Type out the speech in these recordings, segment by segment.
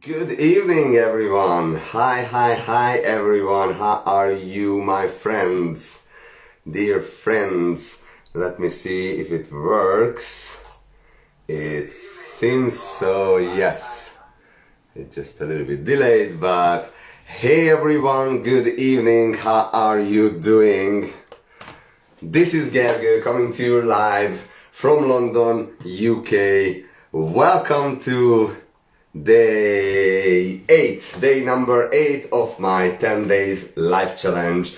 Good evening, everyone. Hi, everyone. How are you, my friends? Dear friends, let me see if it works. It seems so, yes. It's just a little bit delayed, but hey, everyone. Good evening. How are you doing? This is Gergő coming to you live from London, UK. Welcome to day number 8 of my 10 days life challenge.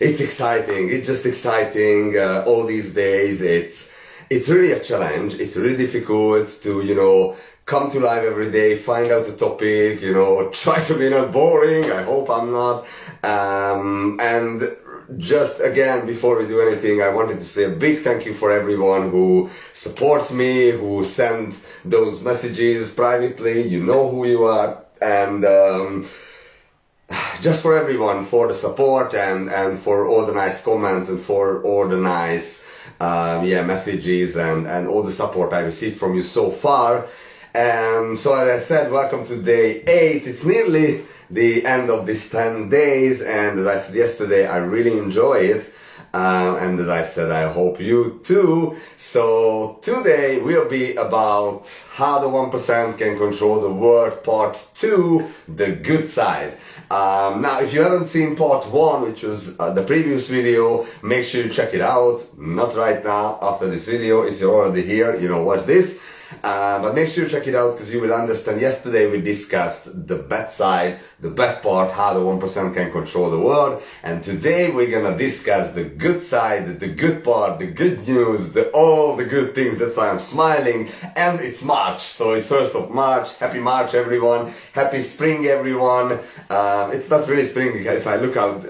It's exciting. It's just exciting. All these days, it's really a challenge. It's really difficult to, come to live every day, find out a topic, try to be not boring. I hope I'm not. And just again, before we do anything, I wanted to say a big thank you for everyone who supports me, who sent those messages privately. You know who you are. And just for everyone, for the support and for all the nice comments and for all the nice messages and all the support I received from you so far. And so as I said, welcome to day 8. It's nearly the end of these 10 days, and as I said yesterday, I really enjoy it. And as I said, I hope you too. So today will be about how the 1% can control the world, part 2, the good side. Now, if you haven't seen part 1, which was the previous video, make sure you check it out. Not right now, after this video. If you're already here, watch this. But make sure you check it out because you will understand. Yesterday we discussed the bad side, the bad part, how the 1% can control the world. And today we're gonna discuss the good side, the good part, the good news, all the good things. That's why I'm smiling. And it's March, so it's 1st of March. Happy March, everyone. Happy spring, everyone. It's not really spring if I look out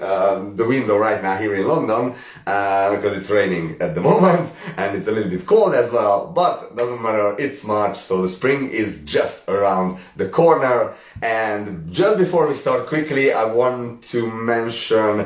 the window right now here in London, because it's raining at the moment and it's a little bit cold as well, but doesn't matter. It's March, so the spring is just around the corner. And just before we start, quickly, I want to mention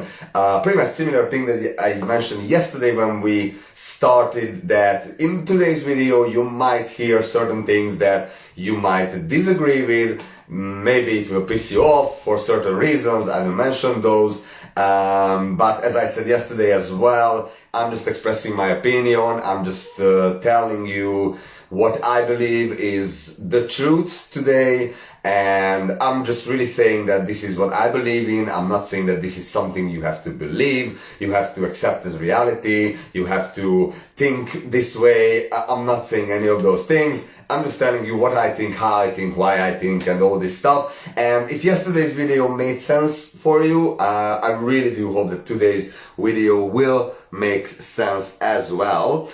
pretty much similar thing that I mentioned yesterday when we started, that in today's video you might hear certain things that you might disagree with. Maybe it will piss you off for certain reasons. I will mention those. But as I said yesterday as well, I'm just expressing my opinion. I'm just telling you what I believe is the truth today. And I'm just really saying that this is what I believe in. I'm not saying that this is something you have to believe. You have to accept as reality. You have to think this way. I'm not saying any of those things. I'm just telling you what I think, how I think, why I think, and all this stuff. And if yesterday's video made sense for you, I really do hope that today's video will make sense as well.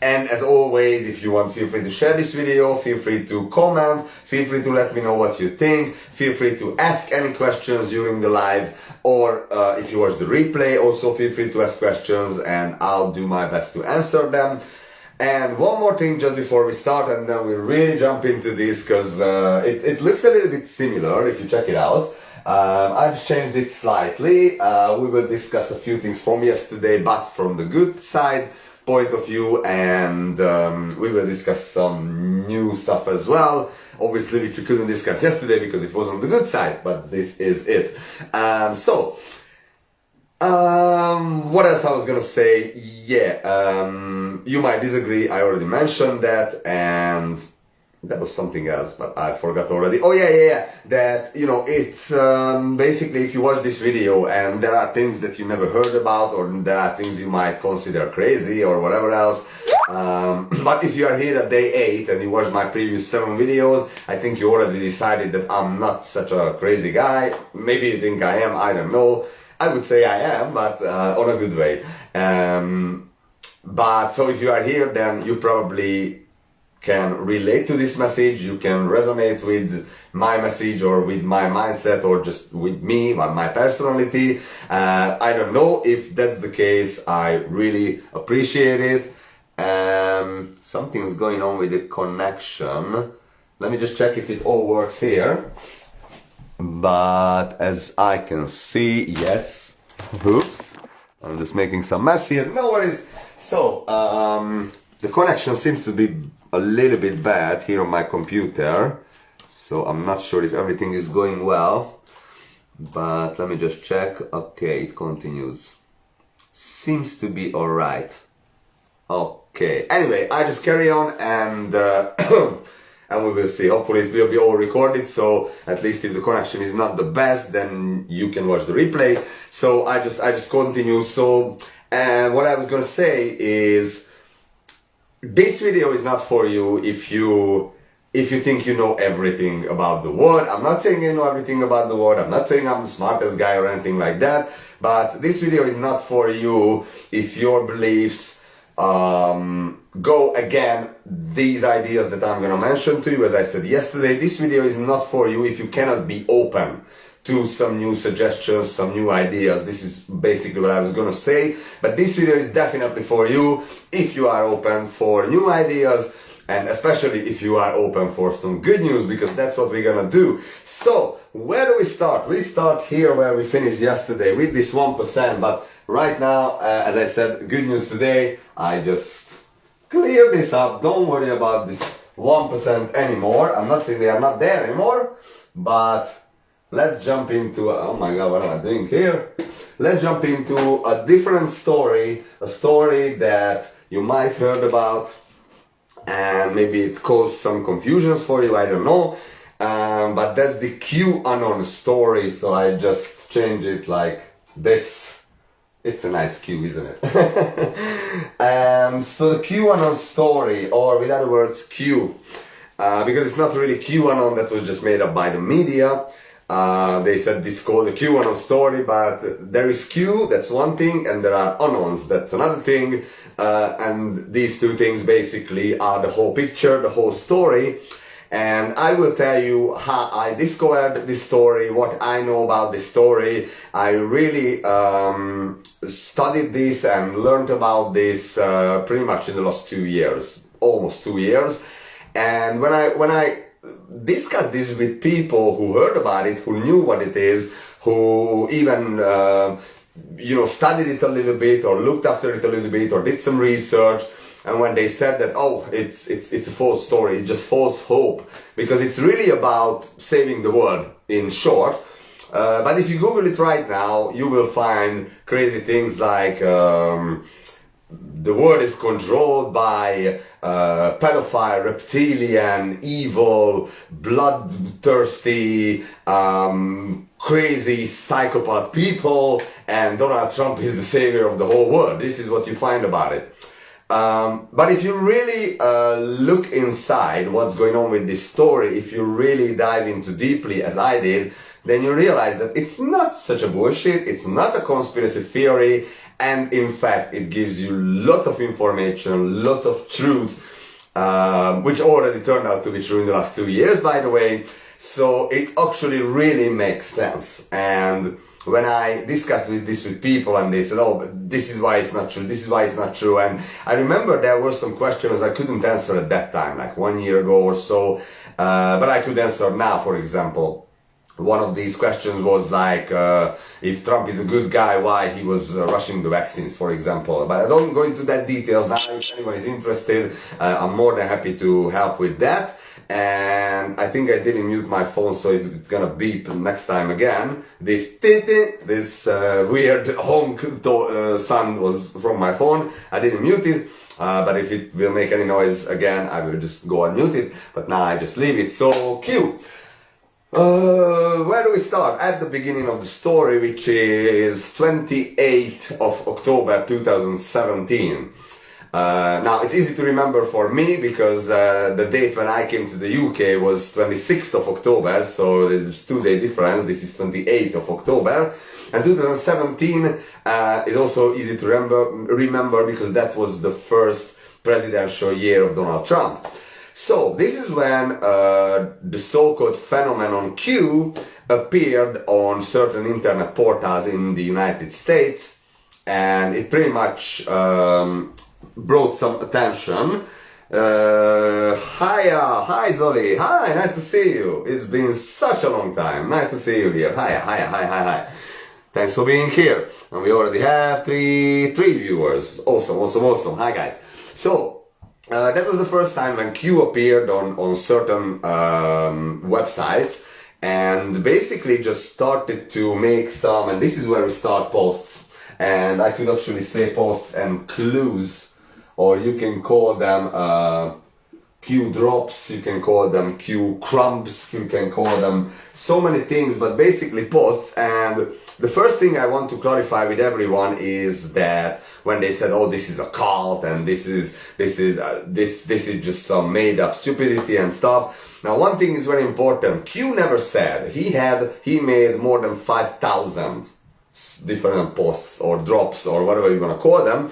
And as always, if you want, feel free to share this video, feel free to comment, feel free to let me know what you think, feel free to ask any questions during the live, or if you watch the replay, also feel free to ask questions and I'll do my best to answer them. And one more thing just before we start, and then we really jump into this, because it looks a little bit similar if you check it out. I've changed it slightly. We will discuss a few things from yesterday, but from the good side point of view, and we will discuss some new stuff as well, obviously, which we couldn't discuss yesterday because it wasn't the good side, but this is it. What else I was gonna say? You might disagree, I already mentioned that, and that was something else, but I forgot already. Oh yeah, that, it's basically, if you watch this video and there are things that you never heard about, or there are things you might consider crazy or whatever else, but if you are here at day 8 and you watched my previous 7 videos, I think you already decided that I'm not such a crazy guy. Maybe you think I am, I don't know. I would say I am, but on a good way. But so if you are here, then you probably can relate to this message, you can resonate with my message or with my mindset or just with me, my personality. I don't know. If that's the case, I really appreciate it. Something's going on with the connection. Let me just check if it all works here. But as I can see, yes. Oops. I'm just making some mess here. No worries. So, the connection seems to be a little bit bad here on my computer. So I'm not sure if everything is going well, but let me just check. Okay, it continues. Seems to be alright. Okay, anyway, I just carry on and and we will see. Hopefully it will be all recorded, so at least if the connection is not the best, then you can watch the replay. So I just continue. So what I was gonna say is, this video is not for you if you think you know everything about the world. I'm not saying you know everything about the world. I'm not saying I'm the smartest guy or anything like that. But this video is not for you if your beliefs go again these ideas that I'm gonna mention to you. As I said yesterday, this video is not for you if you cannot be open to some new suggestions, some new ideas. This is basically what I was gonna say. But this video is definitely for you if you are open for new ideas, and especially if you are open for some good news, because that's what we're gonna do. So, where do we start? We start here where we finished yesterday with this 1%, but right now, as I said, good news today. I just clear this up. Don't worry about this 1% anymore. I'm not saying they are not there anymore, but let's jump into, oh my god, what am I doing here? Let's jump into a different story, a story that you might heard about, and maybe it caused some confusions for you, I don't know. But that's the Qanon story, so I just changed it like this. It's a nice Q, isn't it? So the Qanon story, or with other words, Q, because it's not really Qanon that was just made up by the media. They said it's called the Qanon story, but there is Q, that's one thing, and there are Anons, that's another thing. And these two things basically are the whole picture, the whole story. And I will tell you how I discovered this story, what I know about this story. I really studied this and learned about this pretty much in the last 2 years, almost 2 years. And when I discussed this with people who heard about it, who knew what it is, who even studied it a little bit or looked after it a little bit or did some research, and when they said that, oh, it's a false story, it's just false hope, because it's really about saving the world, in short. But if you Google it right now, you will find crazy things like the world is controlled by pedophile, reptilian, evil, bloodthirsty, crazy psychopath people, and Donald Trump is the savior of the whole world. This is what you find about it. But if you really look inside what's going on with this story, if you really dive into deeply as I did, then you realize that it's not such a bullshit, it's not a conspiracy theory, and in fact it gives you lots of information, lots of truth, which already turned out to be true in the last 2 years, by the way. So it actually really makes sense. And when I discussed this with people and they said, oh, this is why it's not true, this is why it's not true. And I remember there were some questions I couldn't answer at that time, like 1 year ago or so, but I could answer now, for example. One of these questions was like, if Trump is a good guy, why he was rushing the vaccines, for example. But I don't go into that details now. If anyone is interested, I'm more than happy to help with that. And I think I didn't mute my phone, so if it's gonna beep next time again, this weird honk sound was from my phone. I didn't mute it, but if it will make any noise again, I will just go and mute it. But now I just leave it. So Q. Where do we start? At the beginning of the story, which is 28th of October 2017. Now, it's easy to remember for me because the date when I came to the UK was 26th of October, so there's 2-day difference. This is 28th of October. And 2017 is also easy to remember because that was the first presidential year of Donald Trump. So, this is when the so-called phenomenon Q appeared on certain internet portals in the United States, and it pretty much brought some attention. Hi Zoli, hi, nice to see you. It's been such a long time, nice to see you here. Hi. Thanks for being here. And we already have three viewers. Awesome. Hi guys. So, that was the first time when Q appeared on certain websites, and basically just started to make some, and this is where we start posts, and I could actually say posts and clues, or you can call them Q drops, you can call them Q crumbs, you can call them so many things, but basically posts. And the first thing I want to clarify with everyone is that when they said, "Oh, this is a cult and this is just some made up stupidity and stuff." Now, one thing is very important. Q never said he made more than 5,000 different posts or drops or whatever you want to call them.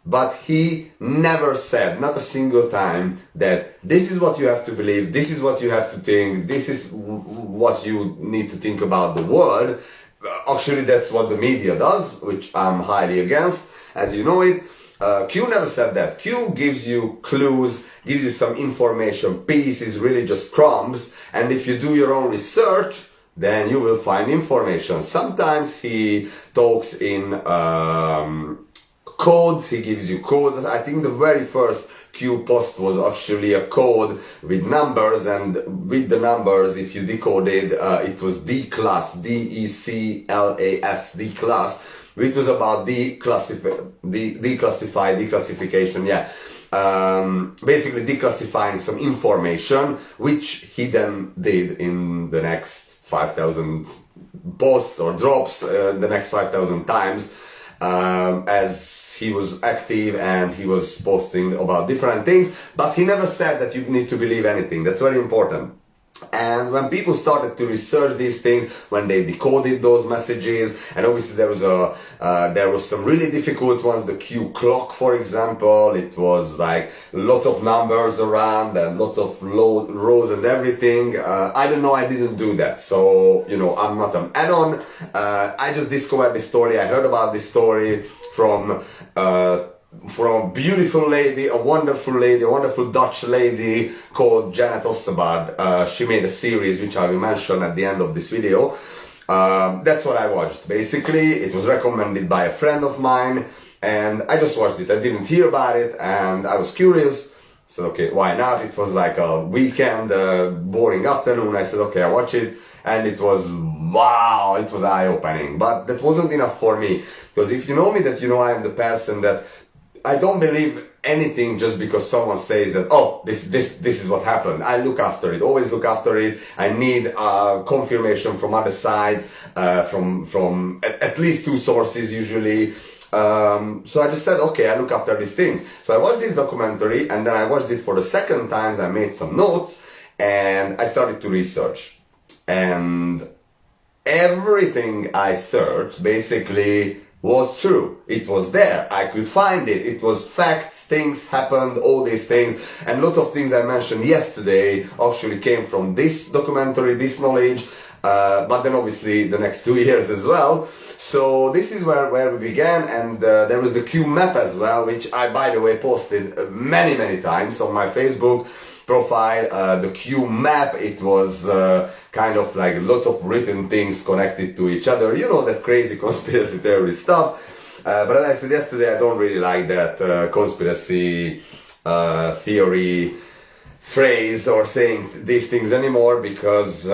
But he never said, not a single time, that this is what you have to believe, this is what you have to think, this is what you need to think about the world. Actually, that's what the media does, which I'm highly against, as you know it. Q never said that. Q gives you clues, gives you some information. Peace is really just crumbs. And if you do your own research, then you will find information. Sometimes he talks in codes, he gives you codes. I think the very first Q post was actually a code with numbers, and with the numbers, if you decoded, it was D-class, D-E-C-L-A-S, D-class, which was about declassification, yeah. Basically declassifying some information, which he then did in the next 5,000 posts or drops, the next 5,000 times. As he was active and he was posting about different things, but he never said that you need to believe anything. That's very important. And when people started to research these things, when they decoded those messages, and obviously there was some really difficult ones, the Q clock, for example, it was like lots of numbers around and lots of rows and everything. I don't know, I didn't do that, so you know, I'm not an add-on. I just discovered this story. I heard about this story from a beautiful lady, a wonderful Dutch lady called Janet Ossebard. She made a series which I will mention at the end of this video. That's what I watched. Basically, it was recommended by a friend of mine, and I just watched it. I didn't hear about it, and I was curious. So okay, why not? It was like a weekend, boring afternoon. I said, okay, I watch it, and it was wow. It was eye-opening, but that wasn't enough for me, because if you know me, that you know I am the person that I don't believe anything just because someone says that, oh, this is what happened. I look after it, always look after it. I need confirmation from other sides, from at least two sources usually. So I just said, okay, I look after these things. So I watched this documentary, and then I watched it for the second time. I made some notes, and I started to research. And everything I searched basically was true. It was there. I could find it. It was facts, things happened, all these things. And lots of things I mentioned yesterday actually came from this documentary, this knowledge, but then obviously the next 2 years as well. So this is where we began, and there was the Q map as well, which I, by the way, posted many times on my Facebook profile. The Q map, it was kind of like a lot of written things connected to each other, you know, that crazy conspiracy theory stuff. But as I said yesterday, I don't really like that conspiracy theory phrase or saying these things anymore, because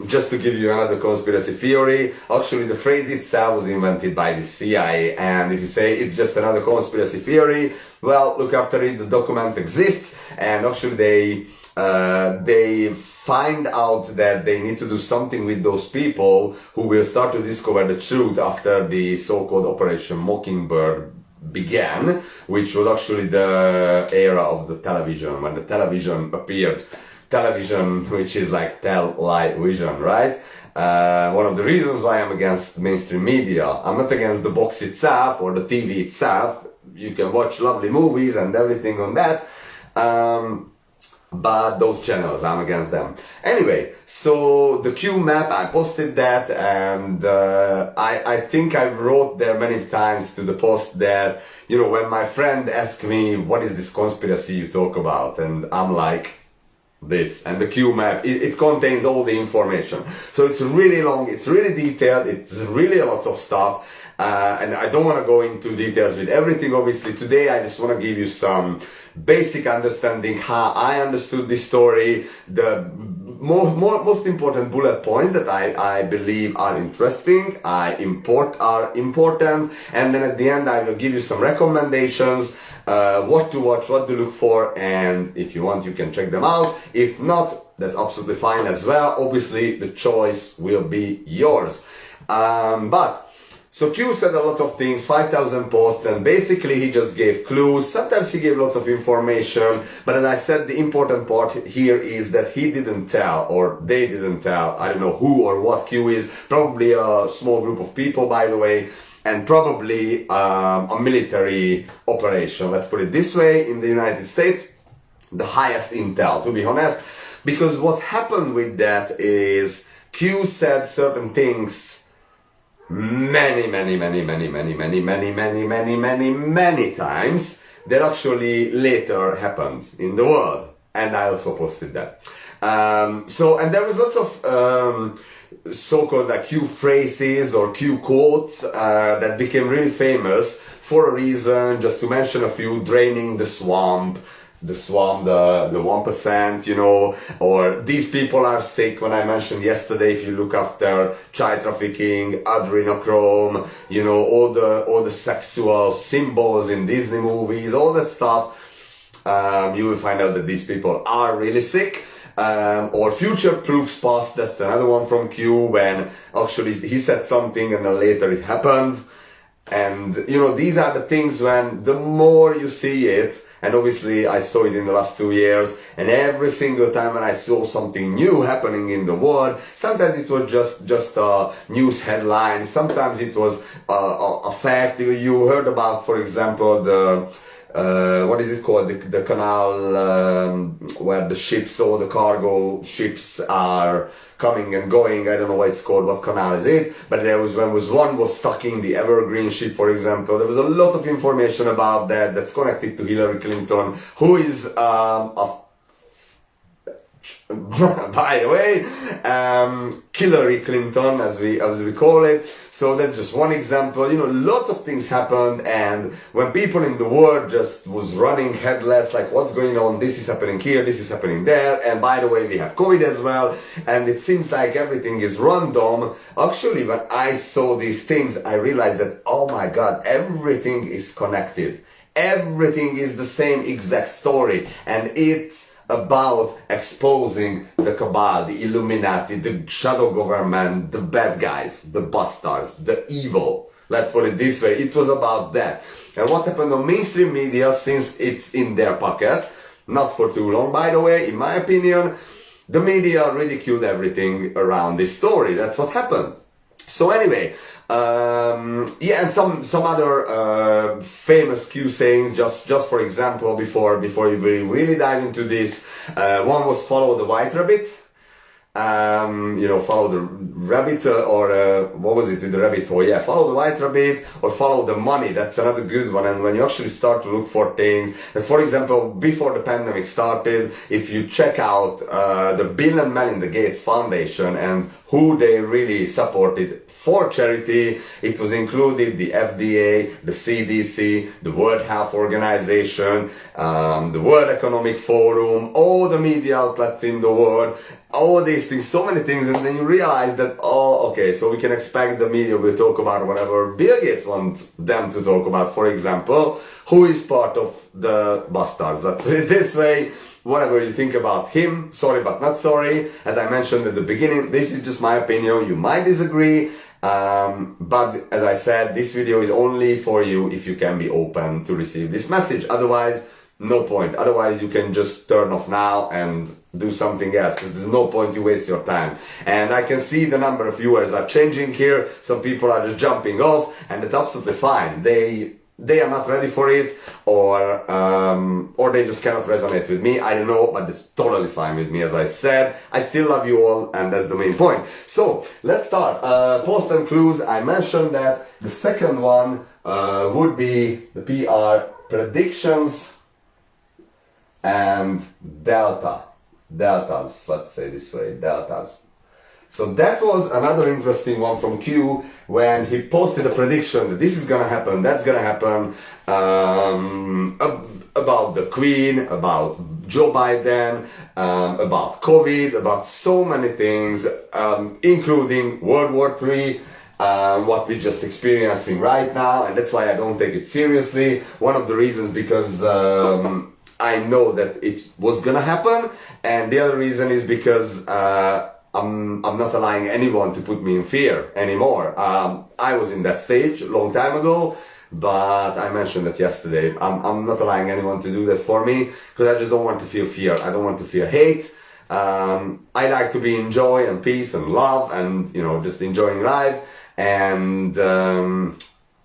just to give you another conspiracy theory, actually the phrase itself was invented by the CIA, and if you say it's just another conspiracy theory, well, look after it, the document exists, and actually they find out that they need to do something with those people who will start to discover the truth after the so-called Operation Mockingbird began, which was actually the era of the television, when the television appeared. Television, which is like tell-lie-vision, right? One of the reasons why I'm against mainstream media. I'm not against the box itself or the TV itself. You can watch lovely movies and everything on that. But those channels, I'm against them. Anyway, so the Q map, I posted that, and I think I wrote there many times to the post that, you know, when my friend asked me, what is this conspiracy you talk about? And I'm like, this. And the Q map, it contains all the information. So it's really long, it's really detailed, it's really a lot of stuff. and I don't want to go into details with everything, obviously. Today I just want to give you some basic understanding how I understood this story, the most important bullet points that I believe are interesting, are important, and then at the end I will give you some recommendations, what to watch, what to look for, and if you want you can check them out. If not, that's absolutely fine as well. Obviously the choice will be yours. So Q said a lot of things, 5,000 posts, and basically he just gave clues. Sometimes he gave lots of information, but as I said, the important part here is that he didn't tell, or they didn't tell, I don't know who or what Q is, probably a small group of people, by the way, and probably a military operation, let's put it this way, in the United States, the highest intel, to be honest, because what happened with that is Q said certain things many times that actually later happened in the world, and I also posted that. And there was lots of so-called like Q phrases or Q quotes that became really famous for a reason. Just to mention a few: draining the swamp, the 1%, you know, or these people are sick. When I mentioned yesterday, if you look after child trafficking, adrenochrome, you know, all the sexual symbols in Disney movies, all that stuff, you will find out that these people are really sick. Or future proofs past, that's another one from Q, when actually he said something and then later it happened. And you know, these are the things when the more you see it, and obviously I saw it in the last 2 years, and every single time when I saw something new happening in the world, sometimes it was just a news headline, sometimes it was a fact. You heard about, for example, the what is it called, the canal where the ships or the cargo ships are coming and going. I don't know what it's called, what canal is it, but there was one was stuck in the Evergreen ship, for example. There was a lot of information about that that's connected to Hillary Clinton, who is by the way, Hillary Clinton, as we call it. So that's just one example. You know, lots of things happened, and when people in the world just was running headless, like what's going on, this is happening here, this is happening there, and by the way, we have COVID as well, and it seems like everything is random. Actually, when I saw these things, I realized that, oh my God, everything is connected. Everything is the same exact story, and it's about exposing the cabal, the Illuminati, the shadow government, the bad guys, the bastards, the evil. Let's put it this way. It was about that. And what happened on mainstream media, since it's in their pocket, not for too long, by the way, in my opinion, the media ridiculed everything around this story. That's what happened. So anyway, yeah, and some other famous Q sayings, just for example, before you really dive into this, one was follow the white rabbit. You know, follow the rabbit, or what was it, the rabbit hole? Yeah, follow the white rabbit, or follow the money. That's another good one. And when you actually start to look for things, like for example, before the pandemic started, if you check out the Bill and Melinda Gates Foundation and who they really supported for charity, it was included the FDA, the CDC, the World Health Organization, the World Economic Forum, all the media outlets in the world, all these things, so many things, and then you realize that, oh, okay, so we can expect the media will talk about whatever Bill Gates wants them to talk about. For example, who is part of the bastards? Let's put it this way. Whatever you think about him, sorry but not sorry. As I mentioned at the beginning, this is just my opinion. You might disagree, but as I said, this video is only for you if you can be open to receive this message. Otherwise, no point. Otherwise, you can just turn off now and do something else, because there's no point you waste your time. And I can see the number of viewers are changing here. Some people are just jumping off, and it's absolutely fine. They are not ready for it, or they just cannot resonate with me. I don't know, but it's totally fine with me. As I said, I still love you all, and that's the main point. So let's start. Post and clues. I mentioned that the second one would be the PR predictions and deltas, let's say this way, deltas. So that was another interesting one from Q when he posted a prediction that this is gonna happen, that's gonna happen, about the Queen, about Joe Biden, about COVID, about so many things, including World War III, what we're just experiencing right now, and that's why I don't take it seriously. One of the reasons because I know that it was gonna happen, and the other reason is because I'm not allowing anyone to put me in fear anymore. I was in that stage a long time ago, but I mentioned that yesterday. I'm not allowing anyone to do that for me because I just don't want to feel fear. I don't want to feel hate. I like to be in joy and peace and love and, you know, just enjoying life. And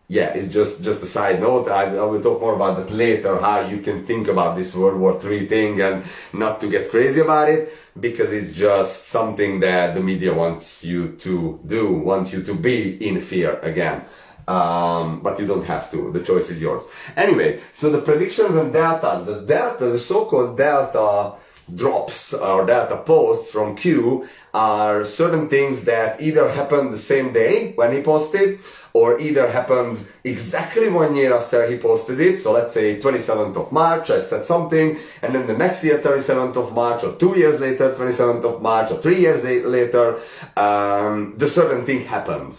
yeah, it's just a side note. I will talk more about that later, how you can think about this World War III thing and not to get crazy about it, because it's just something that the media wants you to do, wants you to be in fear again. But you don't have to, the choice is yours. Anyway, so the predictions and deltas, the so-called delta drops or delta posts from Q are certain things that either happened the same day when he posted, or either happened exactly 1 year after he posted it. So let's say 27th of March, I said something, and then the next year, 27th of March, or 2 years later, 27th of March, or 3 years later, the certain thing happened.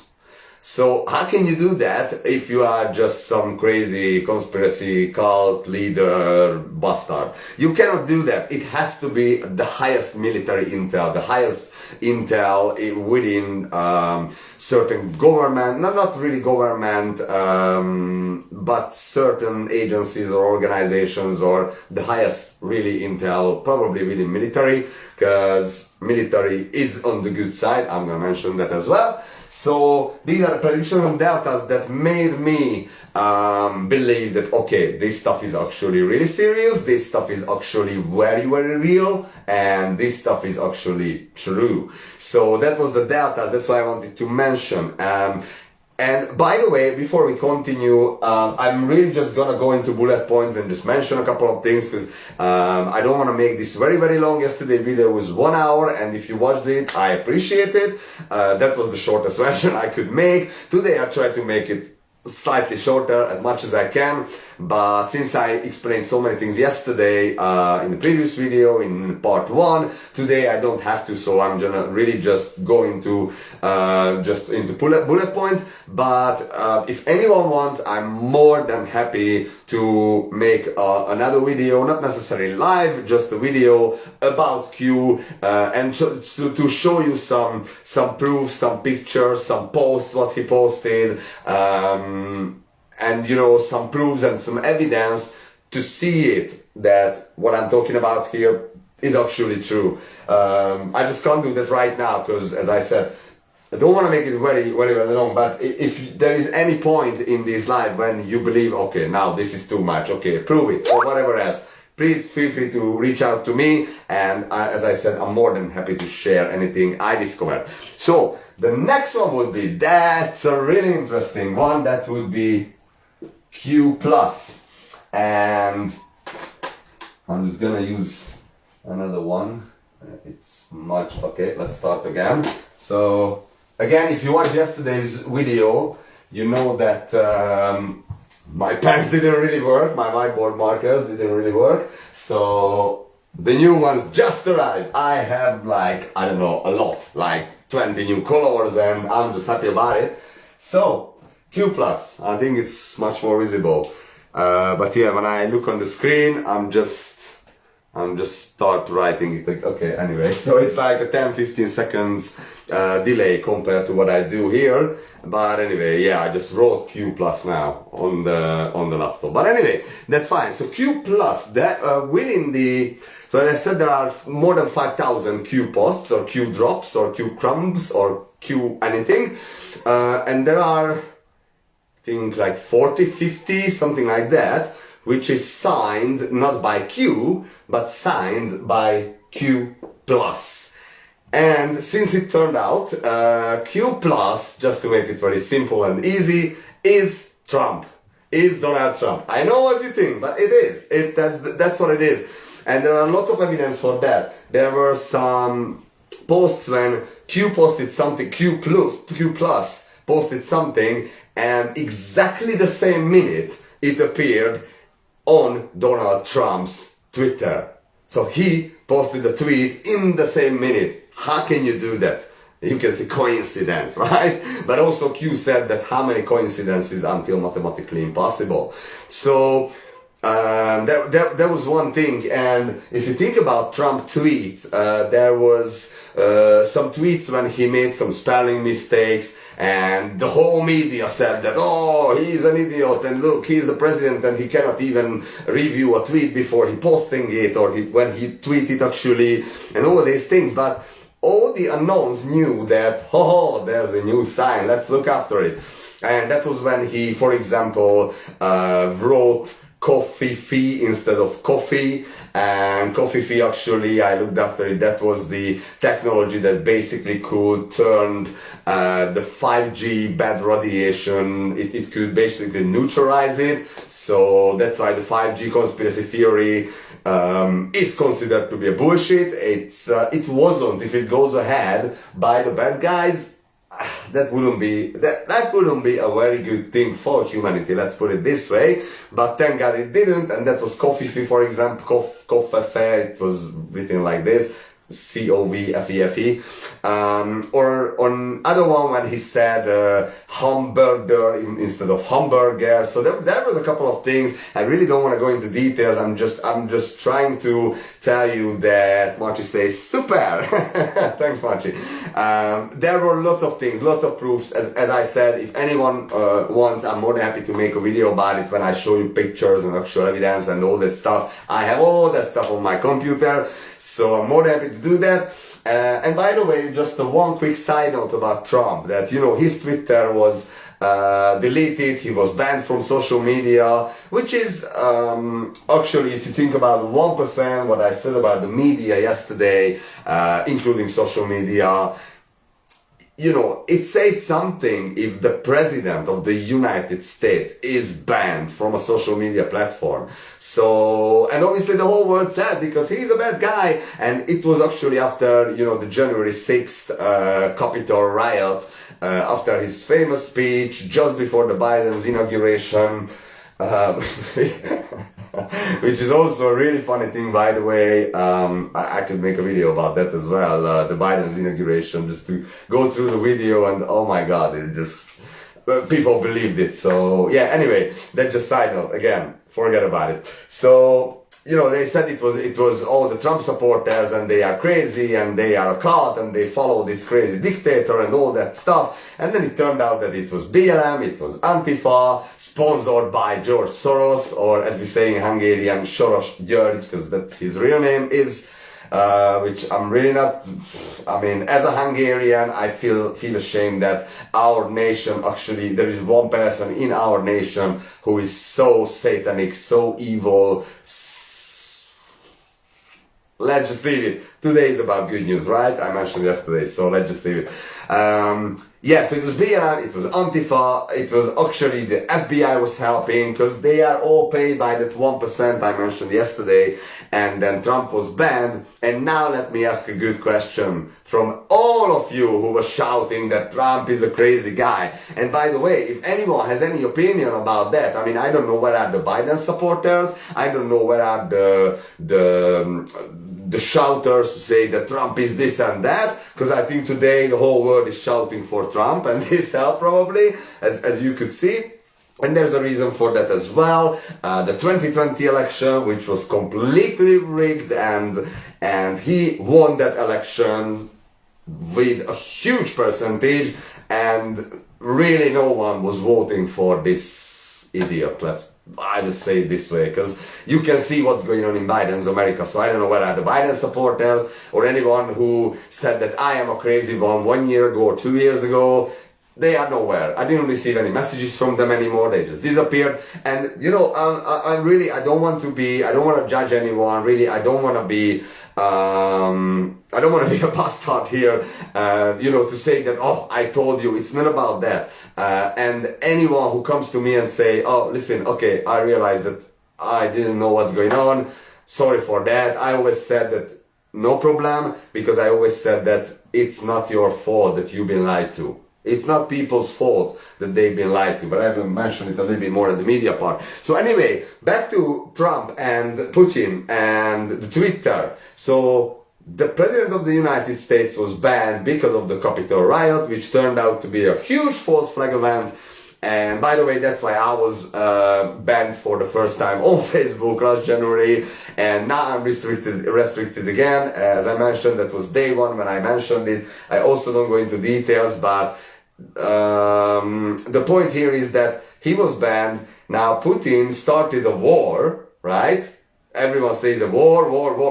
So how can you do that if you are just some crazy conspiracy cult leader bastard? You cannot do that. It has to be the highest military intel, the highest intel within certain government, not really government, but certain agencies or organizations, or the highest really intel, probably within military, because military is on the good side. I'm going to mention that as well. So these are predictions and deltas that made me believe that, okay, this stuff is actually really serious, this stuff is actually very, very real, and this stuff is actually true. So that was the deltas, that's why I wanted to mention. And by the way, before we continue, I'm really just gonna go into bullet points and just mention a couple of things, because I don't want to make this very, very long. Yesterday video was 1 hour, and if you watched it, I appreciate it. That was the shortest version I could make. Today I tried to make it slightly shorter as much as I can, but since I explained so many things yesterday in the previous video in part 1, today I don't have to, so I'm gonna really just go into bullet points. But if anyone wants, I'm more than happy to make another video, not necessarily live, just a video about Q, and to show you some proofs, some pictures, some posts, what he posted, and you know, some proofs and some evidence to see it, that what I'm talking about here is actually true. I just can't do that right now because, as I said, I don't want to make it very, very, very long, but if there is any point in this live when you believe, okay, now this is too much, okay, prove it, or whatever else, please feel free to reach out to me, and as I said, I'm more than happy to share anything I discovered. So the next one would be, that's a really interesting one, that would be Q+, and I'm just gonna use another one. It's much, okay, let's start again. So again, if you watched yesterday's video, you know that my pens didn't really work, my whiteboard markers didn't really work, so the new ones just arrived. I have like, I don't know, a lot, like 20 new colors, and I'm just happy about it. So Q+, I think it's much more visible, but yeah, when I look on the screen, I'm just start writing it, like, okay, anyway, so it's like a 10-15 seconds delay compared to what I do here, but anyway, yeah, I just wrote Q+ now on the laptop, but anyway, that's fine. So Q+, that within the, so as I said, there are more than 5,000 Q posts, or Q drops, or Q crumbs, or Q anything, and there are, I think, like 40, 50, something like that, which is signed not by Q, but signed by Q+. And since it turned out, Q+, just to make it very simple and easy, is Trump, is Donald Trump. I know what you think, but it is. That's what it is. And there are lots of evidence for that. There were some posts when Q posted something, Q plus posted something, and exactly the same minute it appeared on Donald Trump's Twitter. So he posted a tweet in the same minute. How can you do that? You can say coincidence, right? But also Q said that how many coincidences until mathematically impossible. So that was one thing. And if you think about Trump tweets, there was some tweets when he made some spelling mistakes, and the whole media said that, oh, he's an idiot, and look, he's the president and he cannot even review a tweet before he posting it, or when he tweeted actually, and all these things. But all the unknowns knew that, oh, there's a new sign, let's look after it. And that was when he, for example, wrote coffee fee instead of coffee. And coffee fee, actually, I looked after it. That was the technology that basically could turn the 5G bad radiation. It could basically neutralize it. So that's why the 5G conspiracy theory is considered to be a bullshit. It wasn't. If it goes ahead by the bad guys, that wouldn't be a very good thing for humanity, let's put it this way. But thank God it didn't, and that was coffee, for example, coffee, it was written like this, COVFEFE. Or on other one when he said hamburger instead of hamburger. So there was a couple of things. I really don't want to go into details. I'm just trying to tell you that Marci says super. Thanks, Marci. There were lots of things, lots of proofs. As I said, if anyone wants, I'm more than happy to make a video about it when I show you pictures and actual evidence and all that stuff. I have all that stuff on my computer, so I'm more than happy to do that. And by the way, just one quick side note about Trump, that, you know, his Twitter was deleted, he was banned from social media, which is actually, if you think about 1%, what I said about the media yesterday, including social media, you know, it says something if the president of the United States is banned from a social media platform. So, and obviously the whole world said, because he's a bad guy, and it was actually after, you know, the January 6th Capitol riot, after his famous speech, just before the Biden's inauguration, which is also a really funny thing, by the way. I could make a video about that as well, the Biden's inauguration, just to go through the video, and oh my god, it just, people believed it. So yeah, anyway, that's just side note, again, forget about it. So, you know, they said it was all the Trump supporters, and they are crazy, and they are a cult, and they follow this crazy dictator and all that stuff. And then it turned out that it was BLM, it was Antifa, sponsored by George Soros, or as we say in Hungarian, Soros György, because that's his real name is, which I'm really not, I mean, as a Hungarian, I feel ashamed that our nation, actually, there is one person in our nation who is so satanic, so evil. Let's just leave it. Today is about good news, right? I mentioned yesterday, so let's just leave it. Yeah, so it was BLM, it was Antifa, it was actually the FBI was helping, because they are all paid by that 1% I mentioned yesterday, and then Trump was banned. And now let me ask a good question from all of you who were shouting that Trump is a crazy guy. And by the way, if anyone has any opinion about that, I mean, I don't know where are the Biden supporters, I don't know where are the shouters to say that Trump is this and that, because I think today the whole world is shouting for Trump, and this helped probably, as you could see. And there's a reason for that as well. The 2020 election, which was completely rigged, and he won that election with a huge percentage, and really no one was voting for this idiot. I just say it this way, because you can see what's going on in Biden's America. So I don't know whether the Biden supporters or anyone who said that I am a crazy one 1 year ago or 2 years ago, they are nowhere. I didn't receive any messages from them anymore. They just disappeared. And, you know, I don't want to judge anyone. Really, I don't want to be a bastard here, you know, to say that, oh, I told you. It's not about that. And anyone who comes to me and say, oh, listen, okay, I realize that I didn't know what's going on. Sorry for that. I always said that no problem, because I always said that it's not your fault that you've been lied to. It's not people's fault that they've been lied to, but I will mention it a little bit more at the media part. So anyway, back to Trump and Putin and the Twitter. So the President of the United States was banned because of the Capitol riot, which turned out to be a huge false flag event. And by the way, that's why I was banned for the first time on Facebook last January, and now I'm restricted again. As I mentioned, that was day one when I mentioned it. I also don't go into details, but the point here is that he was banned. Now Putin started a war, right? Everyone says a war.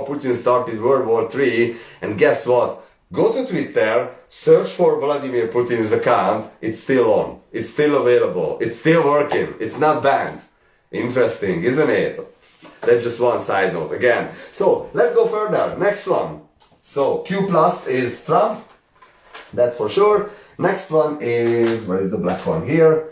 Putin started World War III, and guess what? Go to Twitter, search for Vladimir Putin's account, it's still on. It's still available. It's still working. It's not banned. Interesting, isn't it? That's just one side note again. So, let's go further. Next one. So, Q plus is Trump. That's for sure. Next one is, where is the black one here?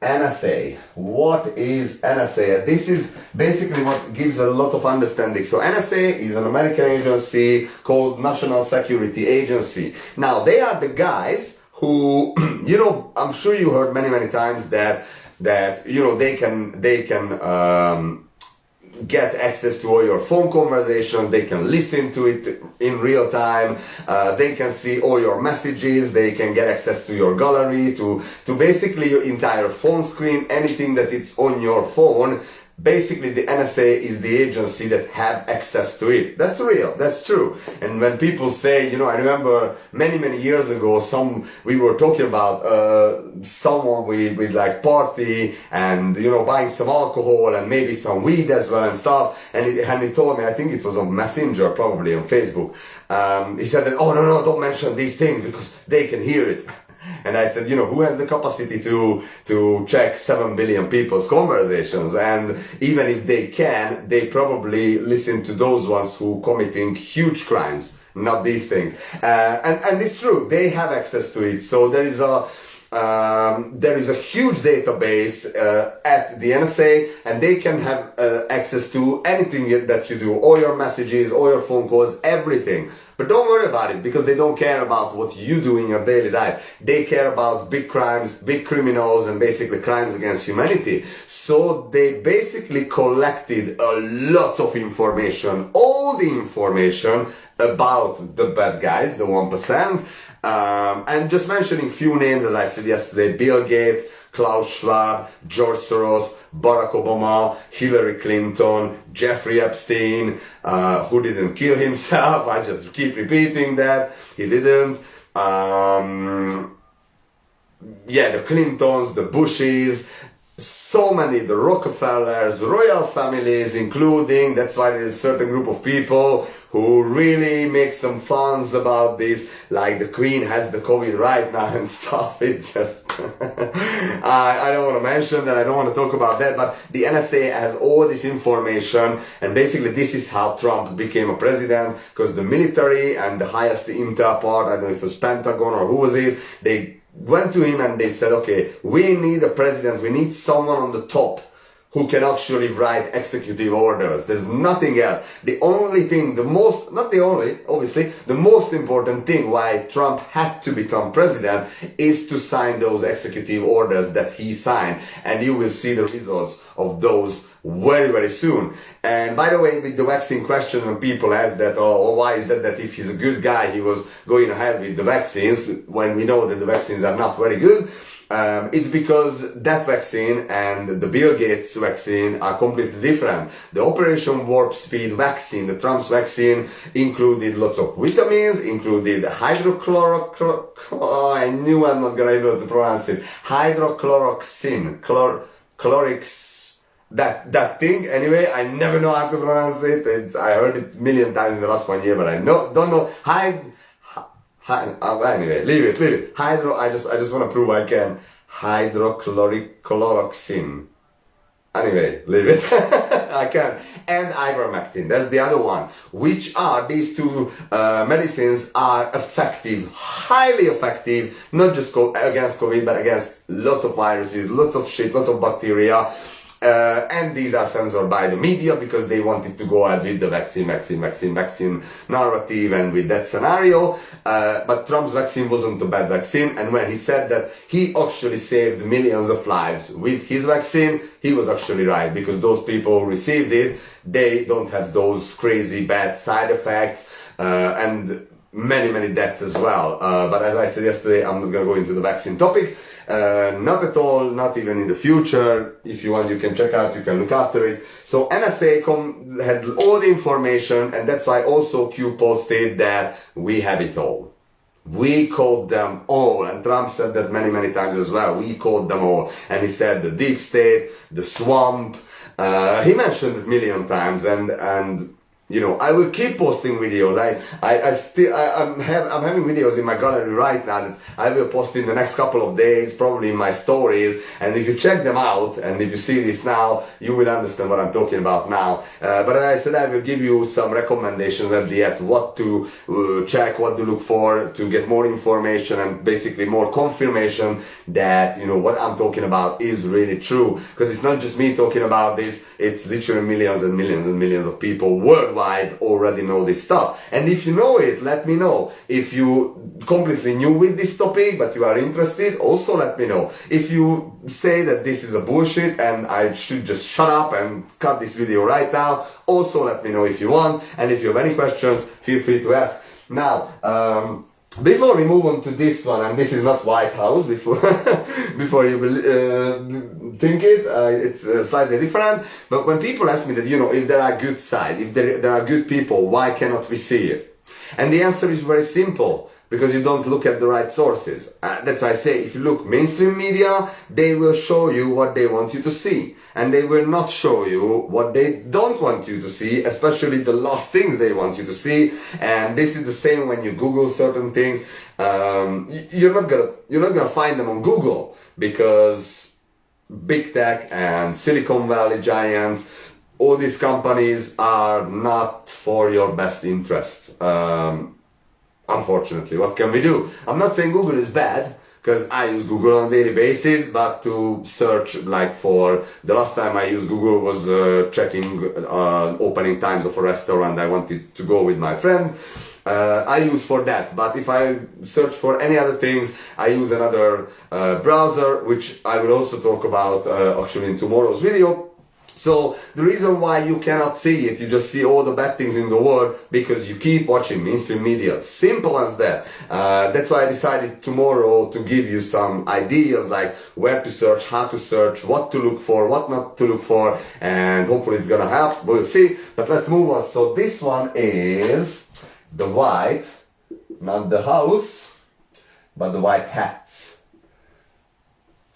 NSA. What is NSA? This is basically what gives a lot of understanding. So NSA is an American agency called National Security Agency. Now they are the guys who, you know, I'm sure you heard many times that you know they can get access to all your phone conversations, they can listen to it in real time, they can see all your messages, they can get access to your gallery, to basically your entire phone screen, anything that is on your phone. Basically, the NSA is the agency that have access to it. That's real, that's true. And when people say, you know, I remember many years ago, we were talking about someone with like party and, you know, buying some alcohol and maybe some weed as well and stuff. And he told me, I think it was on Messenger, probably on Facebook. He said that, oh no, don't mention these things because they can hear it. And I said, you know, who has the capacity to check 7 billion people's conversations? And even if they can, they probably listen to those ones who committing huge crimes, not these things. And it's true, they have access to it. So there is a huge database at the NSA, and they can have access to anything that you do, all your messages, all your phone calls, everything. But don't worry about it, because they don't care about what you do in your daily life. They care about big crimes, big criminals, and basically crimes against humanity. So they basically collected a lot of information, all the information about the bad guys, the 1%. And just mentioning few names, as I said yesterday: Bill Gates, Klaus Schwab, George Soros, Barack Obama, Hillary Clinton, Jeffrey Epstein, who didn't kill himself. I just keep repeating that. He didn't. Yeah, the Clintons, the Bushes, so many, the Rockefellers, royal families, including, that's why there is a certain group of people who really make some funs about this, like the Queen has the COVID right now and stuff. It's just, I don't want to mention that, I don't want to talk about that, but the NSA has all this information, and basically this is how Trump became a president, because the military and the highest intel part, I don't know if it was Pentagon or who was it, they went to him and they said, okay, we need a president, we need someone on the top who can actually write executive orders. There's nothing else. The only thing, not the only, obviously, the most important thing why Trump had to become president is to sign those executive orders that he signed. And you will see the results of those very soon. And by the way, with the vaccine question, and people ask that, oh, why is that if he's a good guy, he was going ahead with the vaccines, when we know that the vaccines are not very good. It's because that vaccine and the Bill Gates vaccine are completely different. The Operation Warp Speed vaccine, the Trump's vaccine, included lots of vitamins, included I knew I'm not gonna be able to pronounce it, hydrochloroxin, that thing, anyway, I never know how to pronounce it. I heard it a million times in the last 1 year, but I don't know. Anyway, leave it. I just want to prove I can. Hydrochloroxin. Anyway, leave it. I can. And ivermectin, that's the other one. Which are, these two medicines are effective, highly effective, not just against COVID, but against lots of viruses, lots of shit, lots of bacteria. and these are censored by the media because they wanted to go ahead with the vaccine narrative and with that scenario. But Trump's vaccine wasn't a bad vaccine, and when he said that he actually saved millions of lives with his vaccine, he was actually right, because those people who received it, they don't have those crazy bad side effects, and many deaths as well. But as I said yesterday, I'm not going to go into the vaccine topic. Not at all, not even in the future. If you want, you can check out, you can look after it. So NSA had all the information, and that's why also Q posted that we have it all. We caught them all, and Trump said that many times as well. We caught them all, and he said the deep state, the swamp. He mentioned it a million times, and you know, I will keep posting videos. I'm having videos in my gallery right now that I will post in the next couple of days, probably in my stories. And if you check them out, and if you see this now, you will understand what I'm talking about now. But as I said, I will give you some recommendations at the end, what to check, what to look for, to get more information and basically more confirmation that, you know, what I'm talking about is really true. Because it's not just me talking about this, it's literally millions and millions of people worldwide already know this stuff. And if you know it, let me know. If you completely new with this topic but you are interested, also let me know. If you say that this is a bullshit and I should just shut up and cut this video right now, also let me know if you want. And if you have any questions, feel free to ask. Now, before we move on to this one, and this is not White House, before you will think it, it's slightly different. But when people ask me that, you know, if there are good sides, if there are good people, why cannot we see it? And the answer is very simple, because you don't look at the right sources. That's why I say, if you look mainstream media, they will show you what they want you to see. And they will not show you what they don't want you to see, especially the lost things they want you to see. And this is the same when you Google certain things. You're not gonna find them on Google, because big tech and Silicon Valley giants, all these companies are not for your best interests. Unfortunately, what can we do? I'm not saying Google is bad, because I use Google on a daily basis, but to search, like for the last time I used Google was checking opening times of a restaurant I wanted to go with my friend. I use for that, but if I search for any other things, I use another browser, which I will also talk about actually in tomorrow's video. So the reason why you cannot see it, you just see all the bad things in the world, because you keep watching mainstream media. Simple as that. That's why I decided tomorrow to give you some ideas, like where to search, how to search, what to look for, what not to look for, and hopefully it's gonna help. We'll see. But let's move on. So this one is the white, not the house, but the white hats.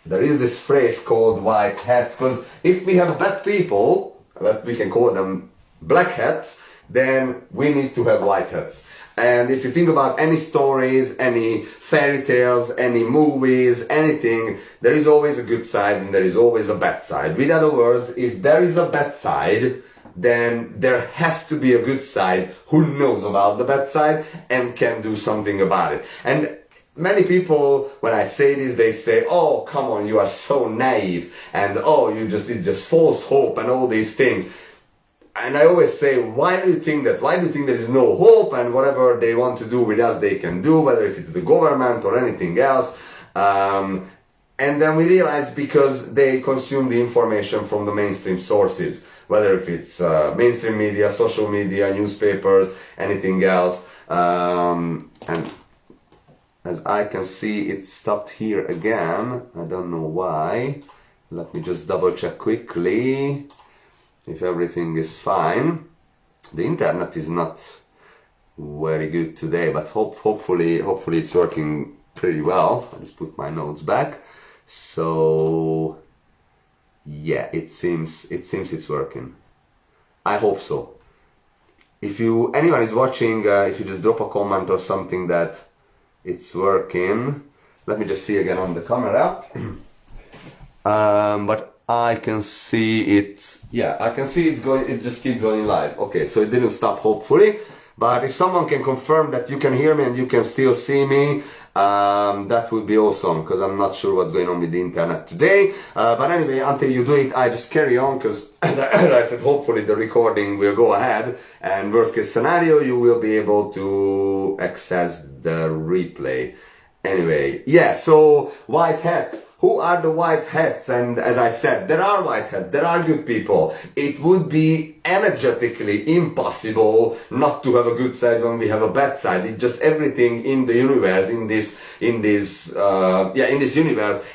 There is this phrase called white hats, because if we have bad people, that we can call them black hats, then we need to have white hats. And if you think about any stories, any fairy tales, any movies, anything, there is always a good side and there is always a bad side. With other words, if there is a bad side, then there has to be a good side who knows about the bad side and can do something about it. And many people, when I say this, they say, oh, come on, you are so naive, and oh, it's just false hope and all these things. And I always say, why do you think that? Why do you think there is no hope, and whatever they want to do with us, they can do, whether if it's the government or anything else? And then we realize, because they consume the information from the mainstream sources, whether if it's mainstream media, social media, newspapers, anything else. And as I can see, it stopped here again. I don't know why. Let me just double check quickly if everything is fine. The internet is not very good today, but hopefully it's working pretty well. I'll just put my notes back. So yeah, it seems it's working. I hope so. If anyone is watching, if you just drop a comment or something that it's working. Let me just see again on the camera. But I can see it. Yeah, I can see it's going. It just keeps going live. Okay, so it didn't stop, hopefully. But if someone can confirm that you can hear me and you can still see me, that would be awesome, because I'm not sure what's going on with the internet today. But anyway, until you do it, I just carry on, because as I said, hopefully the recording will go ahead, and worst case scenario, you will be able to access the replay. Anyway, yeah, so white hats. Who are the white hats? And as I said, there are white hats, there are good people. It would be energetically impossible not to have a good side when we have a bad side. It's just everything in the universe, in this universe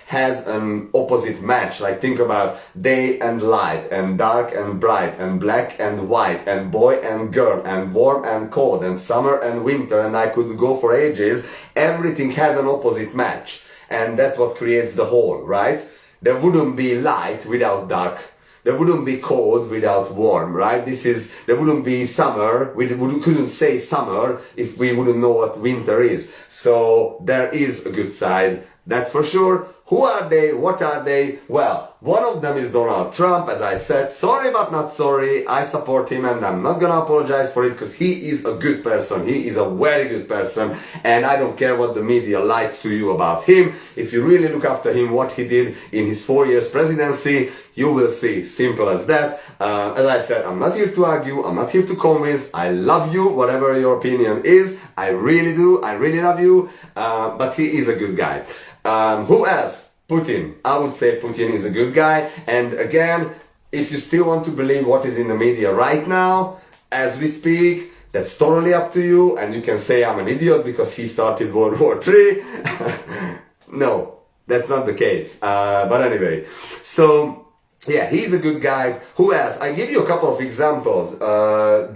has an opposite match. Like think about day and light, and dark and bright, and black and white, and boy and girl, and warm and cold, and summer and winter, and I could go for ages. Everything has an opposite match. And that's what creates the whole, right? There wouldn't be light without dark. There wouldn't be cold without warm, right? There wouldn't be summer. We couldn't say summer if we wouldn't know what winter is. So there is a good side, that's for sure. Who are they? What are they? Well, one of them is Donald Trump, as I said. Sorry but not sorry. I support him, and I'm not gonna apologize for it, because he is a good person. He is a very good person, and I don't care what the media lied to you about him. If you really look after him, what he did in his 4 years presidency, you will see. Simple as that. As I said, I'm not here to argue. I'm not here to convince. I love you, whatever your opinion is. I really do. I really love you. But he is a good guy. Who else? Putin. I would say Putin is a good guy. And again, if you still want to believe what is in the media right now, as we speak, that's totally up to you. And you can say I'm an idiot because he started World War III. No, that's not the case. But anyway, so yeah, he's a good guy. Who else? I give you a couple of examples,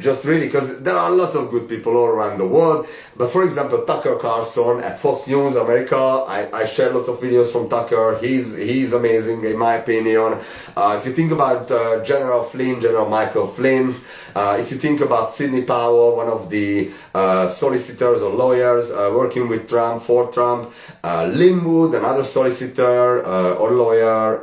just really, because there are lots of good people all around the world. But for example, Tucker Carlson at Fox News America, I share lots of videos from Tucker. He's amazing in my opinion. If you think about General Michael Flynn, if you think about Sidney Powell, one of the solicitors or lawyers working with Trump, for Trump, Linwood, another solicitor or lawyer,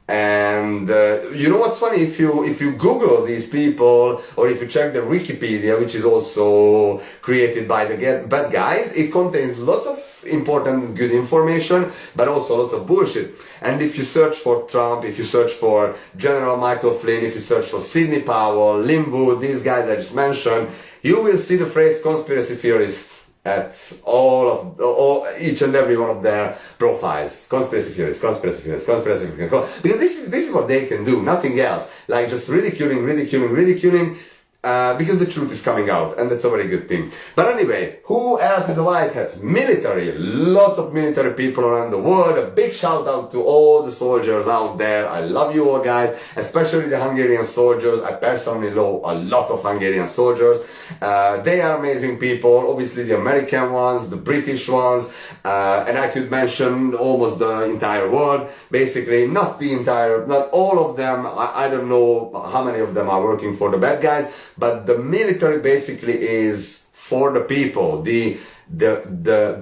and you know what's funny? If you Google these people, or if you check the Wikipedia, which is also created by the bad guys, it contains lots of important and good information, but also lots of bullshit. And if you search for Trump, if you search for General Michael Flynn, if you search for Sidney Powell, Linwood, these guys I just mentioned, you will see the phrase conspiracy theorists at each and every one of their profiles. Conspiracy theorists. Because this is what they can do, nothing else. Like just ridiculing, because the truth is coming out, and that's a very good thing. But anyway, who else is the white hats? Military. Lots of military people around the world. A big shout out to all the soldiers out there. I love you all guys, especially the Hungarian soldiers. I personally know a lot of Hungarian soldiers. They are amazing people. Obviously the American ones, the British ones, and I could mention almost the entire world. Basically, not all of them. I don't know how many of them are working for the bad guys, but the military basically is for the people. The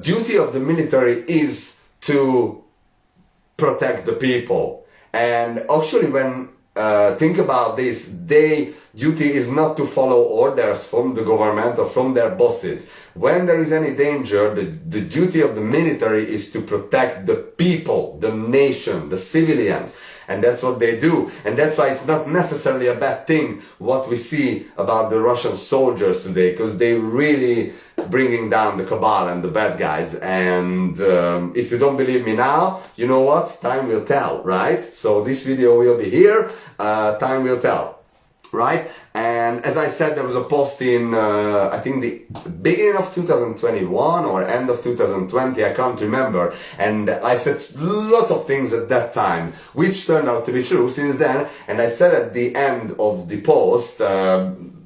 duty of the military is to protect the people. And actually, when think about this, their duty is not to follow orders from the government or from their bosses. When there is any danger, the duty of the military is to protect the people, the nation, the civilians. And that's what they do. And that's why it's not necessarily a bad thing what we see about the Russian soldiers today, because they really bringing down the cabal and the bad guys. And if you don't believe me now, you know what? Time will tell, right? So this video will be here. Time will tell, right? And as I said, there was a post in, I think the beginning of 2021 or end of 2020, I can't remember. And I said lots of things at that time, which turned out to be true since then. And I said at the end of the post,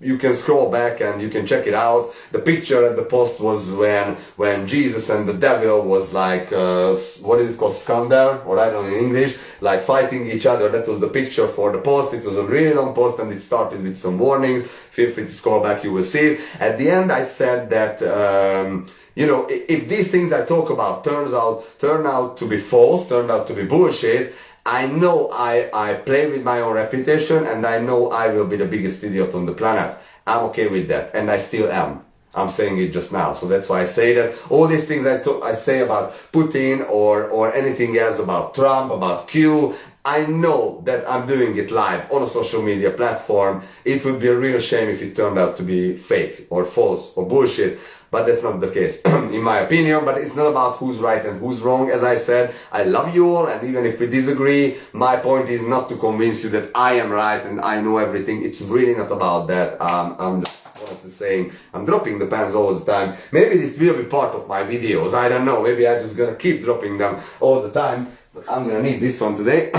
you can scroll back and you can check it out. The picture at the post was when Jesus and the devil was like, what is it called, Skander, or I don't know in English, like fighting each other. That was the picture for the post. It was a really long post and it started with some warnings. Feel free to scroll back, you will see it. At the end I said that, you know, if these things I talk about turn out to be false, turn out to be bullshit, I know I play with my own reputation, and I know I will be the biggest idiot on the planet. I'm okay with that, and I still am. I'm saying it just now. So that's why I say that all these things I say about Putin or anything else about Trump, about Q, I know that I'm doing it live on a social media platform. It would be a real shame if it turned out to be fake or false or bullshit. But that's not the case, in my opinion. But it's not about who's right and who's wrong. As I said, I love you all, and even if we disagree, my point is not to convince you that I am right and I know everything. It's really not about that. I'm just honestly saying, I'm dropping the pens all the time. Maybe this will be part of my videos. I don't know. Maybe I'm just gonna keep dropping them all the time. But I'm gonna need this one today.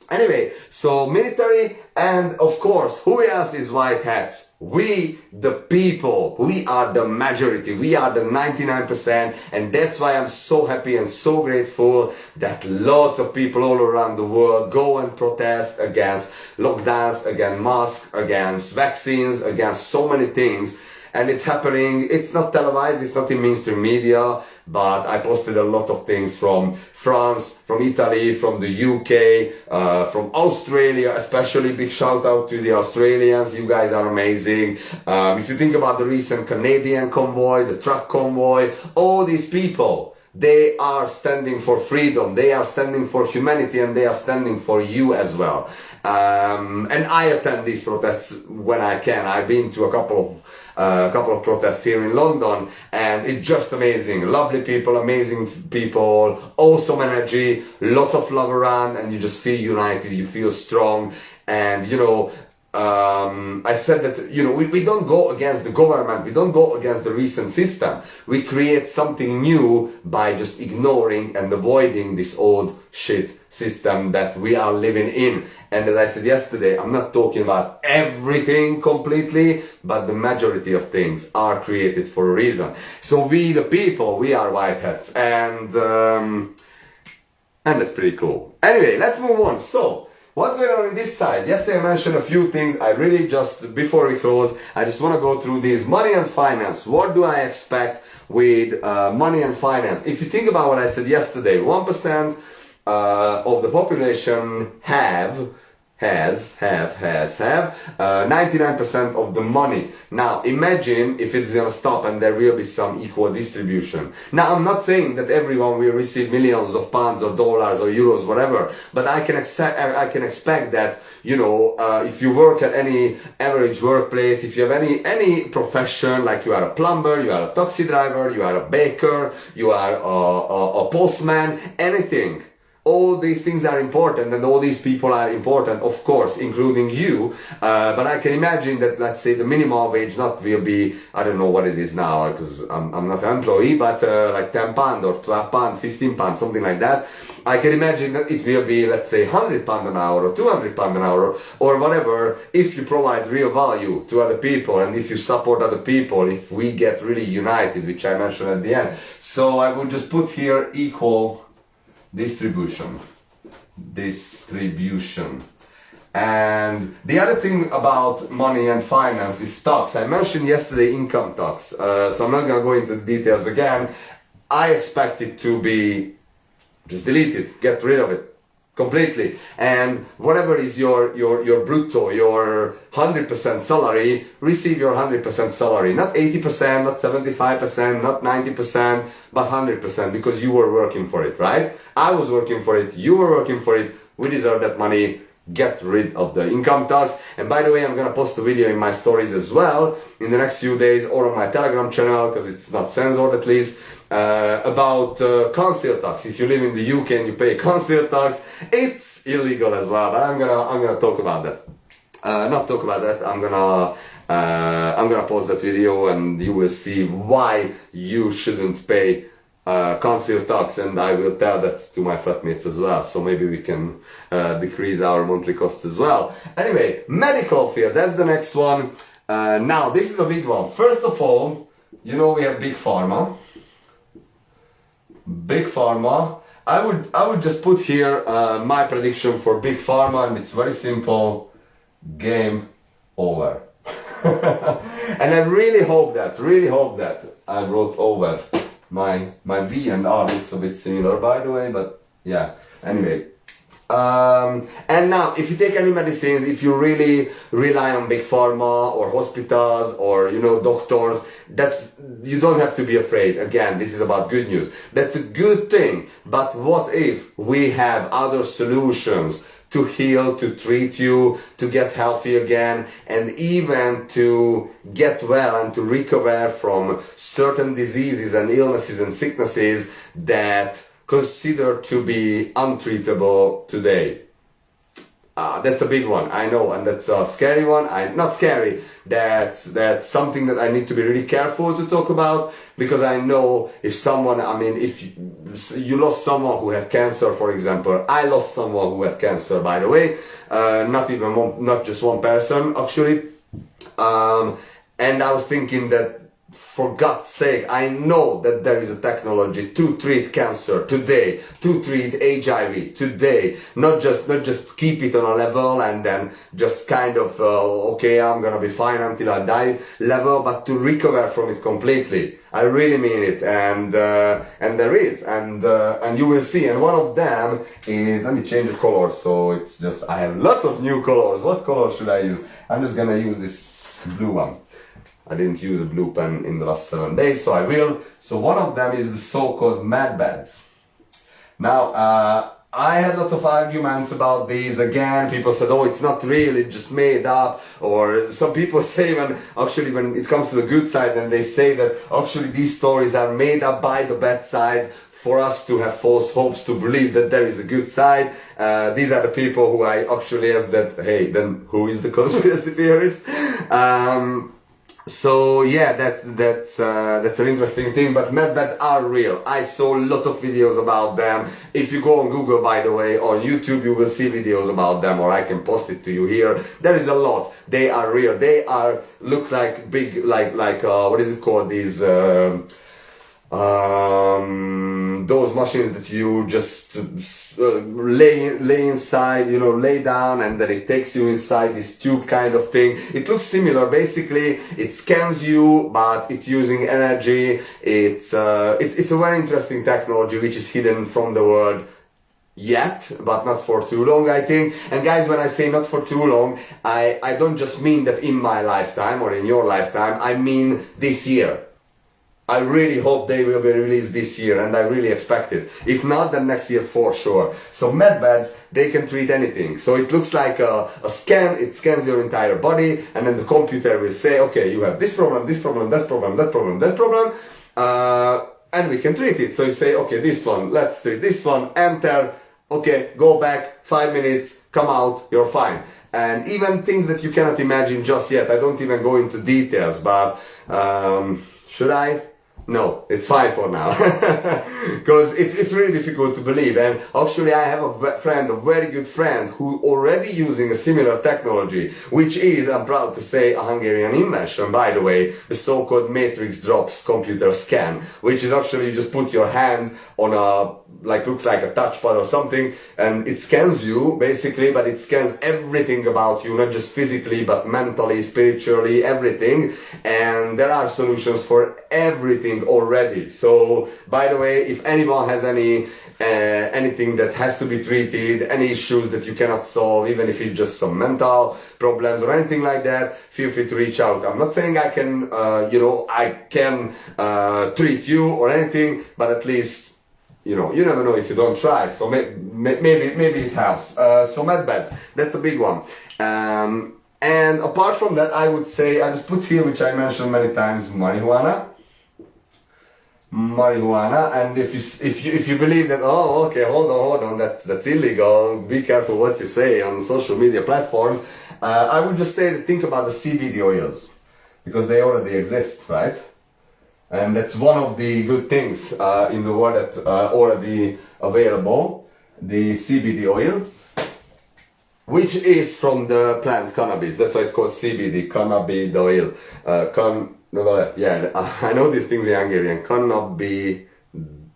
Anyway, so military, and of course, who else is white hats? We, the people, we are the majority, we are the 99%, and that's why I'm so happy and so grateful that lots of people all around the world go and protest against lockdowns, against masks, against vaccines, against so many things. And it's happening, it's not televised, it's not in mainstream media, but I posted a lot of things from France, from Italy, from the UK, from Australia, especially big shout out to the Australians, you guys are amazing. If you think about the recent Canadian convoy, the truck convoy, all these people, they are standing for freedom, they are standing for humanity, and they are standing for you as well. And I attend these protests when I can. I've been to a couple of protests here in London, and it's just amazing. Lovely people, amazing people, awesome energy, lots of love around, and you just feel united, you feel strong. And you know, I said that, you know, we don't go against the government, we don't go against the recent system. We create something new by just ignoring and avoiding this old shit system that we are living in. And as I said yesterday, I'm not talking about everything completely, but the majority of things are created for a reason. So we, the people, we are white hats, and that's pretty cool. Anyway, let's move on. So, what's going on this side? Yesterday I mentioned a few things. I really just, before we close, I just want to go through these. Money and finance. What do I expect with money and finance? If you think about what I said yesterday, 1% of the population has 99% of the money. Now imagine if it's gonna stop and there will be some equal distribution. Now I'm not saying that everyone will receive millions of pounds or dollars or euros, whatever, but I can expect that, you know, if you work at any average workplace, if you have any profession, like you are a plumber, you are a taxi driver, you are a baker, you are a postman, anything. All these things are important, and all these people are important, of course, including you. But I can imagine that, let's say, the minimum wage not will be, I don't know what it is now, because I'm not an employee, but like £10 or £12, £15, something like that. I can imagine that it will be, let's say, £100 an hour or £200 an hour or whatever, if you provide real value to other people and if you support other people, if we get really united, which I mentioned at the end. So I would just put here equal distribution. And the other thing about money and finance is tax. I mentioned yesterday income tax, so I'm not going to go into the details again. I expect it to be just deleted, get rid of it completely, and whatever is your brutto, your 100% salary, receive your 100% salary, not 80%, not 75%, not 90%, but 100%, because you were working for it, right? I was working for it, you were working for it, we deserve that money. Get rid of the income tax. And by the way, I'm gonna post a video in my stories as well in the next few days, or on my Telegram channel, because it's not censored at least, about council tax. If you live in the UK and you pay council tax, it's illegal as well. But I'm gonna talk about that. Not talk about that. I'm gonna post that video, and you will see why you shouldn't pay council tax, and I will tell that to my flatmates as well, so maybe we can decrease our monthly costs as well. Anyway, medical field, that's the next one. Now this is a big one. First of all, you know, we have big pharma. I would just put here my prediction for big pharma, and it's very simple: game over. And I really hope that I wrote over. My V and R looks a bit similar, by the way, but yeah, anyway. And now, if you take any medicines, if you really rely on big pharma or hospitals or, you know, doctors, you don't have to be afraid. Again, this is about good news. That's a good thing. But what if we have other solutions to heal, to treat you, to get healthy again, and even to get well and to recover from certain diseases and illnesses and sicknesses that considered to be untreatable today? That's a big one, I know, and that's a scary one. Not scary, that's something that I need to be really careful to talk about, because I know if someone, I mean, if you lost someone who had cancer, for example. I lost someone who had cancer, by the way, not just one person, actually, and I was thinking that, for God's sake, I know that there is a technology to treat cancer today, to treat HIV today, not just keep it on a level and then just kind of, okay, I'm gonna be fine until I die level, but to recover from it completely. I really mean it, and there is, and you will see, and one of them is, let me change the color, so it's just, I have lots of new colors. What color should I use? I'm just gonna use this blue one. I didn't use a blue pen in the last 7 days, so I will. So one of them is the so-called med beds. Now, I had lots of arguments about these. Again, people said, oh, it's not real, it's just made up. Or some people say, when it comes to the good side, then they say that actually these stories are made up by the bad side for us to have false hopes, to believe that there is a good side. These are the people who I actually asked that, hey, then who is the conspiracy theorist? So yeah, that's an interesting thing, but medbeds are real. I saw lots of videos about them. If you go on Google, by the way, on YouTube, you will see videos about them, or I can post it to you here. There is a lot. They are real. They look like big, like what is it called? These, those machines that you just lay inside, you know, lay down, and then it takes you inside this tube kind of thing. It looks similar. Basically, it scans you, but it's using energy. It's a very interesting technology which is hidden from the world yet, but not for too long, I think. And guys, when I say not for too long, I don't just mean that in my lifetime or in your lifetime. I mean this year. I really hope they will be released this year, and I really expect it. If not, then next year for sure. So medbeds, they can treat anything. So it looks like a scan. It scans your entire body, and then the computer will say, okay, you have this problem, that problem, that problem, and we can treat it. So you say, okay, this one, let's treat this one, enter, okay, go back, 5 minutes, come out, you're fine. And even things that you cannot imagine just yet. I don't even go into details, but should I? No, it's fine for now, because it's really difficult to believe. And actually I have a friend, a very good friend, who already using a similar technology, which is, I'm proud to say, a Hungarian invention, by the way, the so-called matrix drops computer scan, which is actually you just put your hand on looks like a touchpad or something, and it scans you basically, but it scans everything about you, not just physically, but mentally, spiritually, everything. And there are solutions for everything already. So, by the way, if anyone has anything that has to be treated, any issues that you cannot solve, even if it's just some mental problems or anything like that, feel free to reach out. I'm not saying I can, I can treat you or anything, but at least, you never know if you don't try. So maybe it helps. So medbeds, that's a big one. And apart from that, I would say, I just put here, which I mentioned many times, marijuana. And if you believe that, oh, okay, hold on, that's illegal, be careful what you say on social media platforms, I would just say, think about the CBD oils, because they already exist, right? And that's one of the good things in the world that's already available, the CBD oil, which is from the plant cannabis. That's why it's called CBD, cannabis oil. I know these things in Hungarian, cannabis,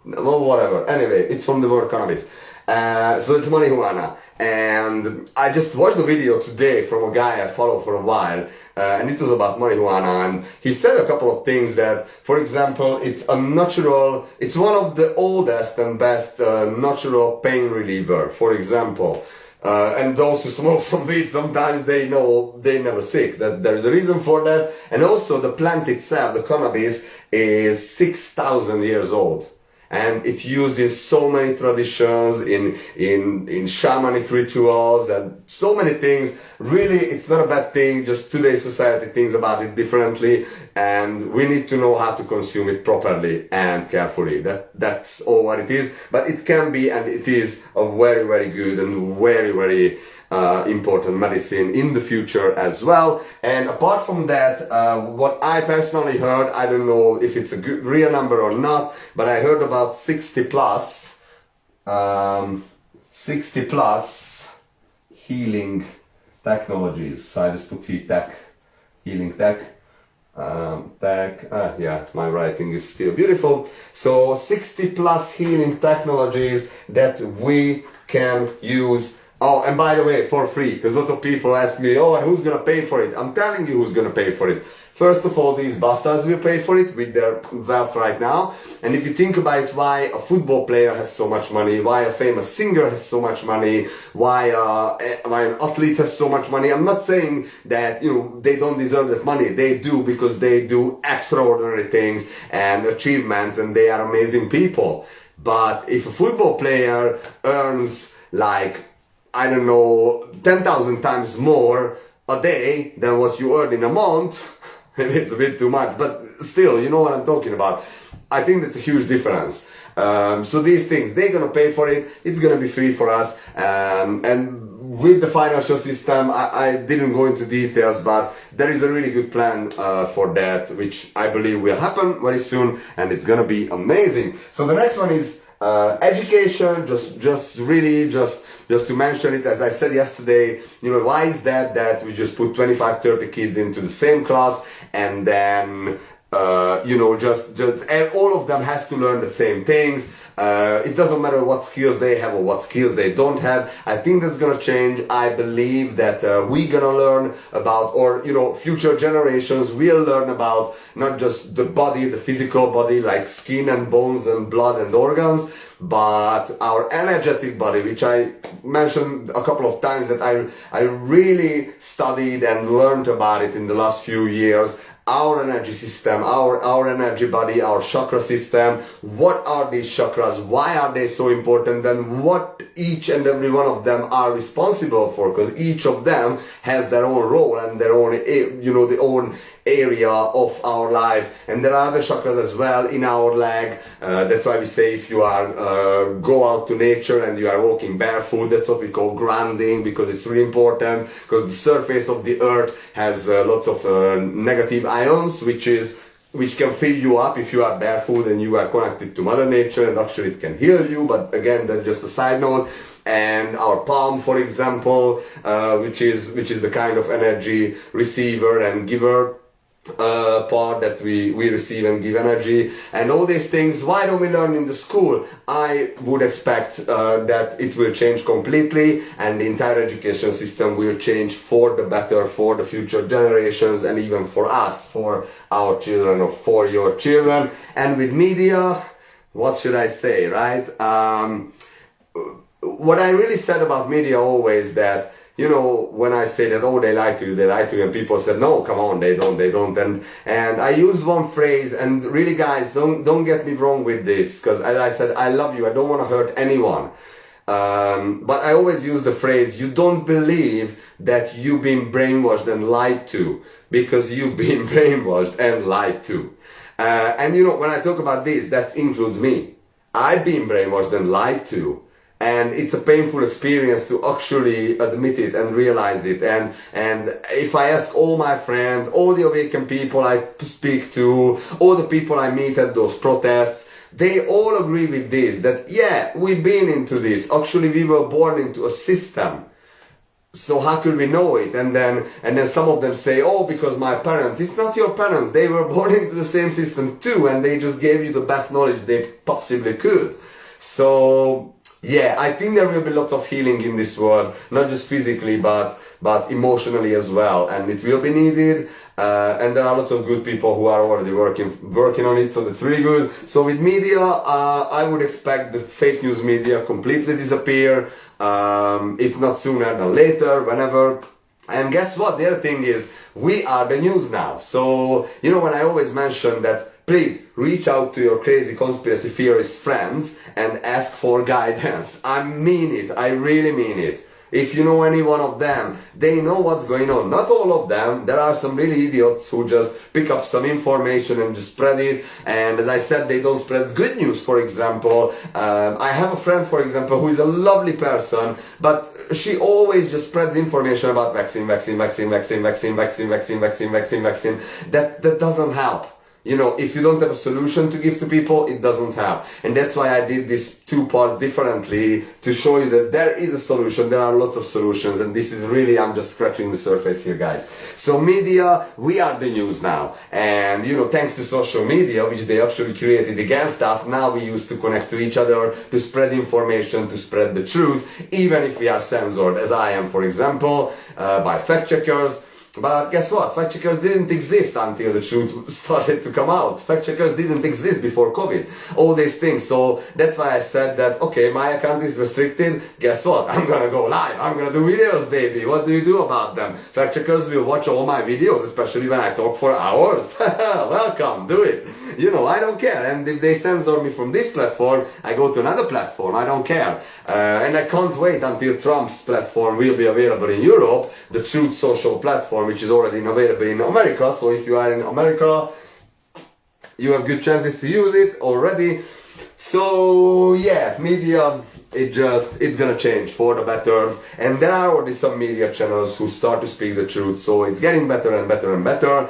whatever. Anyway, it's from the word cannabis. So it's marijuana. And I just watched the video today from a guy I follow for a while, and it was about marijuana, and he said a couple of things that, for example, it's one of the oldest and best natural pain reliever. For example, And those who smoke some weed, sometimes they know they never sick. That there's a reason for that. And also the plant itself, the cannabis, is 6,000 years old. And it's used in so many traditions, in shamanic rituals and so many things. Really, it's not a bad thing, just today's society thinks about it differently, and we need to know how to consume it properly and carefully. That's all what it is. But it can be, and it is, a very, very good and very, very important medicine in the future as well. And apart from that, what I personally heard, I don't know if it's a good real number or not, but I heard about 60 plus healing technologies. So I just put healing tech. Yeah, my writing is still beautiful. So 60 plus healing technologies that we can use. Oh, and by the way, for free, because lots of people ask me, oh, and who's gonna pay for it? I'm telling you who's gonna pay for it. First of all, these bastards will pay for it with their wealth right now. And if you think about it, why a football player has so much money, why a famous singer has so much money, why an athlete has so much money, I'm not saying that, they don't deserve that money. They do, because they do extraordinary things and achievements, and they are amazing people. But if a football player earns like, I don't know, 10,000 times more a day than what you earn in a month, maybe it's a bit too much, but still, you know what I'm talking about. I think that's a huge difference. So these things, they're gonna pay for it. It's gonna be free for us. And with the financial system, I didn't go into details, but there is a really good plan for that, which I believe will happen very soon, and it's gonna be amazing. So the next one is education, just to mention it, as I said yesterday, why is that we just put 25, 30 kids into the same class, and then, just all of them has to learn the same things. It doesn't matter what skills they have or what skills they don't have. I think that's gonna change. I believe that we're gonna learn about, or future generations will learn about not just the body, the physical body, like skin and bones and blood and organs, but our energetic body, which I mentioned a couple of times, that I really studied and learned about it in the last few years. Our energy system, our energy body, our chakra system. What are these chakras? Why are they so important? And what each and every one of them are responsible for? Because each of them has their own role and their own, the own area of our life. And there are other chakras as well in our leg. That's why we say, if you are go out to nature and you are walking barefoot, that's what we call grounding, because it's really important, because the surface of the earth has lots of negative ions, which can fill you up if you are barefoot and you are connected to Mother Nature, and actually it can heal you, but again, that's just a side note. And our palm, for example, which is the kind of energy receiver and giver part that we receive and give energy, and all these things. Why don't we learn in the school? I would expect that it will change completely, and the entire education system will change for the better, for the future generations, and even for us, for our children, or for your children. And with media, what should I say, right? What I really said about media always, that when I say that, oh, they lie to you, and people said, no, come on, they don't, and I used one phrase, and really, guys, don't get me wrong with this, because as I said, I love you, I don't want to hurt anyone, but I always use the phrase, you don't believe that you've been brainwashed and lied to, because you've been brainwashed and lied to, and when I talk about this, that includes me. I've been brainwashed and lied to. And it's a painful experience to actually admit it and realize it. And if I ask all my friends, all the awakened people I speak to, all the people I meet at those protests, they all agree with this, that yeah, we've been into this. Actually, we were born into a system. So how could we know it? And then some of them say, oh, because my parents. It's not your parents. They were born into the same system too, and they just gave you the best knowledge they possibly could. So yeah, I think there will be lots of healing in this world, not just physically, but emotionally as well, and it will be needed. And there are lots of good people who are already working on it, so that's really good. So with media, I would expect the fake news media completely disappear. if not sooner than later, whenever. And guess what? The other thing is, we are the news now. So, you know, when I always mention that, please reach out to your crazy conspiracy theorist friends and ask for guidance. I mean it. I really mean it. If you know any one of them, they know what's going on. Not all of them. There are some really idiots who just pick up some information and just spread it. And as I said, they don't spread good news, for example. I have a friend, for example, who is a lovely person, but she always just spreads information about vaccine. That doesn't help. You know, if you don't have a solution to give to people, it doesn't help. And that's why I did this two-part differently, to show you that there is a solution, there are lots of solutions, and this is really, I'm just scratching the surface here, guys. So media, we are the news now. And, you know, thanks to social media, which they actually created against us, now we use to connect to each other, to spread information, to spread the truth, even if we are censored, as I am, for example, by fact-checkers. But guess what? Fact checkers didn't exist until the truth started to come out. Fact checkers didn't exist before COVID. All these things. So that's why I said that, okay, my account is restricted. Guess what? I'm gonna go live. I'm gonna do videos, baby. What do you do about them? Fact checkers will watch all my videos, especially when I talk for hours. Welcome, do it. You know, I don't care. And if they censor me from this platform, I go to another platform. I don't care. And I can't wait until Trump's platform will be available in Europe, the Truth Social platform, which is already available in America. So if you are in America, you have good chances to use it already. So yeah, media, it's gonna change for the better. And there are already some media channels who start to speak the truth. So it's getting better and better and better.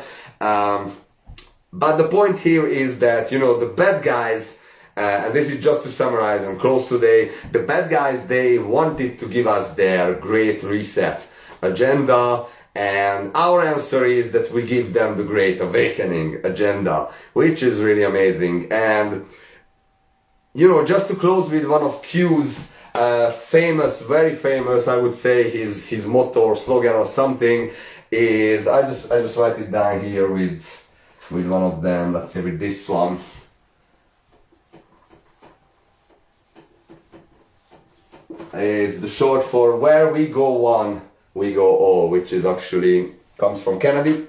But the point here is that, you know, the bad guys, and this is just to summarize and close today, the bad guys, they wanted to give us their great reset agenda, and our answer is that we give them the great awakening agenda, which is really amazing. And, you know, just to close with one of Q's famous, very famous, I would say his motto or slogan or something is, I just write it down here with one of them, let's say with this one. It's the short for where we go one, we go all, which is actually, comes from Kennedy,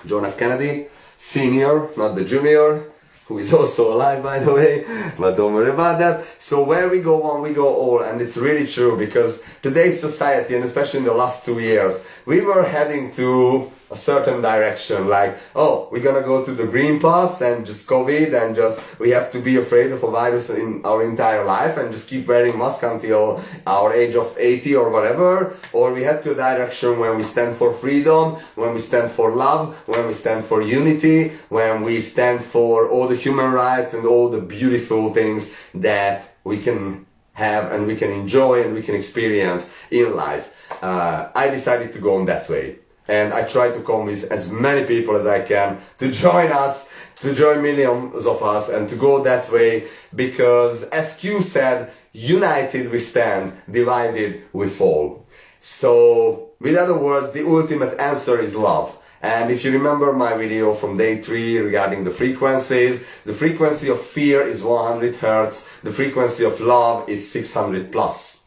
John F. Kennedy, senior, not the junior, who is also alive, by the way, but don't worry about that. So where we go one, we go all, and it's really true, because today's society, and especially in the last 2 years, we were heading to a certain direction, like, oh, we're gonna go to the green pass and just COVID, and just we have to be afraid of a virus in our entire life and just keep wearing masks until our age of 80 or whatever. Or we head to a direction when we stand for freedom, when we stand for love, when we stand for unity, when we stand for all the human rights and all the beautiful things that we can have and we can enjoy and we can experience in life. I decided to go on that way. And I try to convince as many people as I can to join us, to join millions of us, and to go that way, because as Q said, united we stand, divided we fall. So, with other words, the ultimate answer is love. And if you remember my video from day 3 regarding the frequencies, the frequency of fear is 100 Hertz, the frequency of love is 600 plus.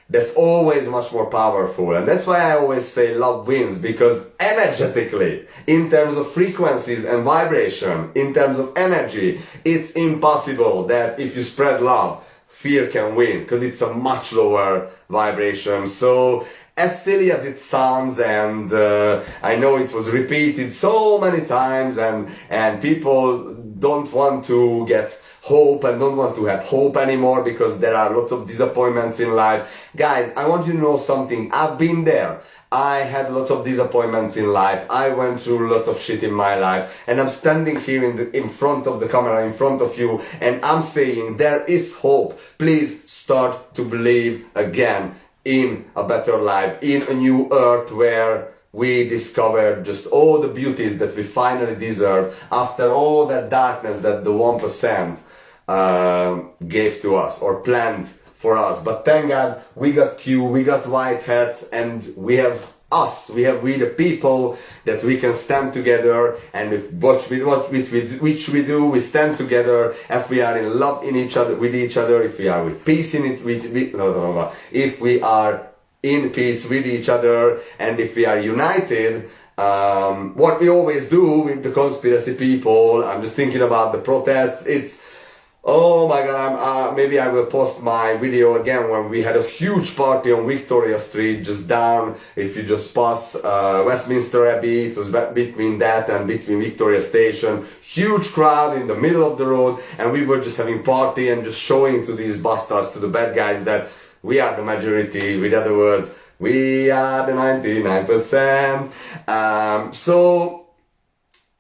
That's always much more powerful, and that's why I always say love wins, because energetically, in terms of frequencies and vibration, in terms of energy, it's impossible that if you spread love, fear can win, because it's a much lower vibration. So as silly as it sounds, and I know it was repeated so many times, and people don't want to get hope and don't want to have hope anymore because there are lots of disappointments in life. Guys, I want you to know something. I've been there. I had lots of disappointments in life. I went through lots of shit in my life, and I'm standing here in front of the camera, in front of you, and I'm saying there is hope. Please start to believe again in a better life, in a new earth where we discovered just all the beauties that we finally deserve after all that darkness that the 1% gave to us or planned for us. But thank God we got Q, we got white hats, and we have us, we the people, that we can stand together, and if which we do, we stand together. If we are in love in each other, with each other, if we are with peace in it, if we are in peace with each other, and if we are united, what we always do with the conspiracy people, I'm just thinking about the protests, it's, oh my god, maybe I will post my video again when we had a huge party on Victoria Street, just down, if you just pass Westminster Abbey, it was between that and between Victoria Station, huge crowd in the middle of the road, and we were just having party and just showing to these bastards, to the bad guys, that we are the majority, with other words, we are the 99%. So,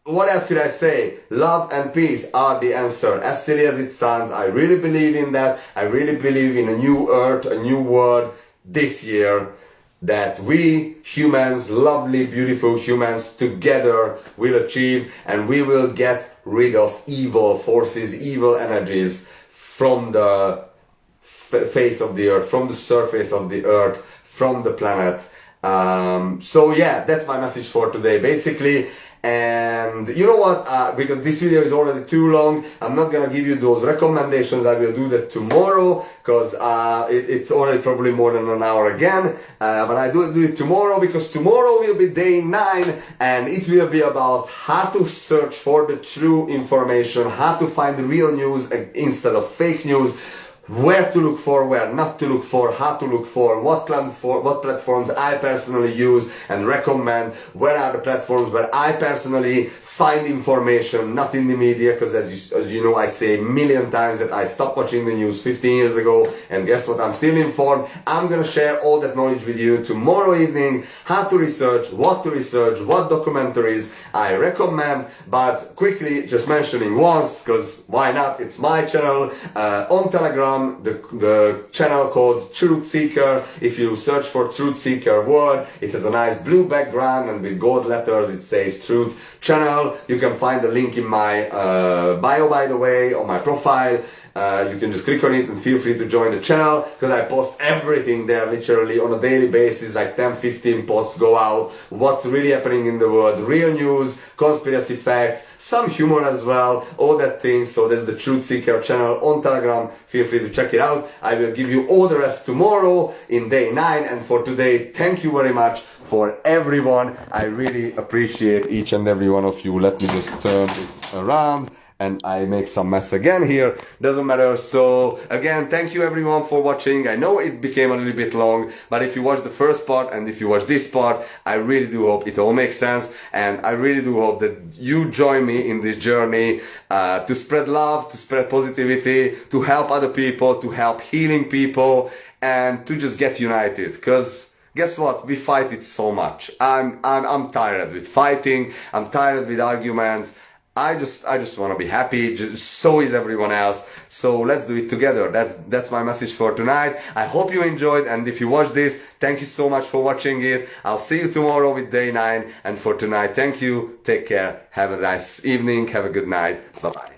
what else could I say? Love and peace are the answer. As silly as it sounds, I really believe in that. I really believe in a new earth, a new world this year, that we humans, lovely, beautiful humans, together will achieve, and we will get rid of evil forces, evil energies from the face of the earth, from the surface of the earth, from the planet. So yeah, that's my message for today, basically. And you know what, because this video is already too long, I'm not gonna give you those recommendations. I will do that tomorrow, because it's already probably more than an hour again, but I do it tomorrow, because tomorrow will be day 9, and it will be about how to search for the true information, how to find the real news instead of fake news, where to look for, where not to look for, how to look for, what platforms I personally use and recommend, where are the platforms where I personally find information, not in the media, because as you know, I say a million times that I stopped watching the news 15 years ago, and guess what, I'm still informed. I'm gonna share all that knowledge with you tomorrow evening, how to research, what documentaries I recommend, but quickly just mentioning once, because why not, it's my channel, on Telegram, the channel called Truth Seeker. If you search for Truth Seeker word, it has a nice blue background, and with gold letters it says Truth Channel. You can find the link in my bio, by the way, on my profile. You can just click on it and feel free to join the channel, because I post everything there literally on a daily basis, like 10-15 posts go out, what's really happening in the world, real news, conspiracy facts, some humor as well, all that things. So that's the Truth Seeker channel on Telegram, feel free to check it out. I will give you all the rest tomorrow in day 9, and for today, thank you very much for everyone. I really appreciate each and every one of you. Let me just turn it around, and I make some mess again here, doesn't matter. So again, thank you everyone for watching. I know it became a little bit long, but if you watch the first part and if you watch this part, I really do hope it all makes sense, and I really do hope that you join me in this journey to spread love, to spread positivity, to help other people, to help healing people, and to just get united, because guess what? We fight it so much. I'm tired with fighting. I'm tired with arguments. I just want to be happy. So is everyone else. So let's do it together. That's my message for tonight. I hope you enjoyed, and if you watched this, thank you so much for watching it. I'll see you tomorrow with day 9, and for tonight, thank you. Take care. Have a nice evening. Have a good night. Bye bye.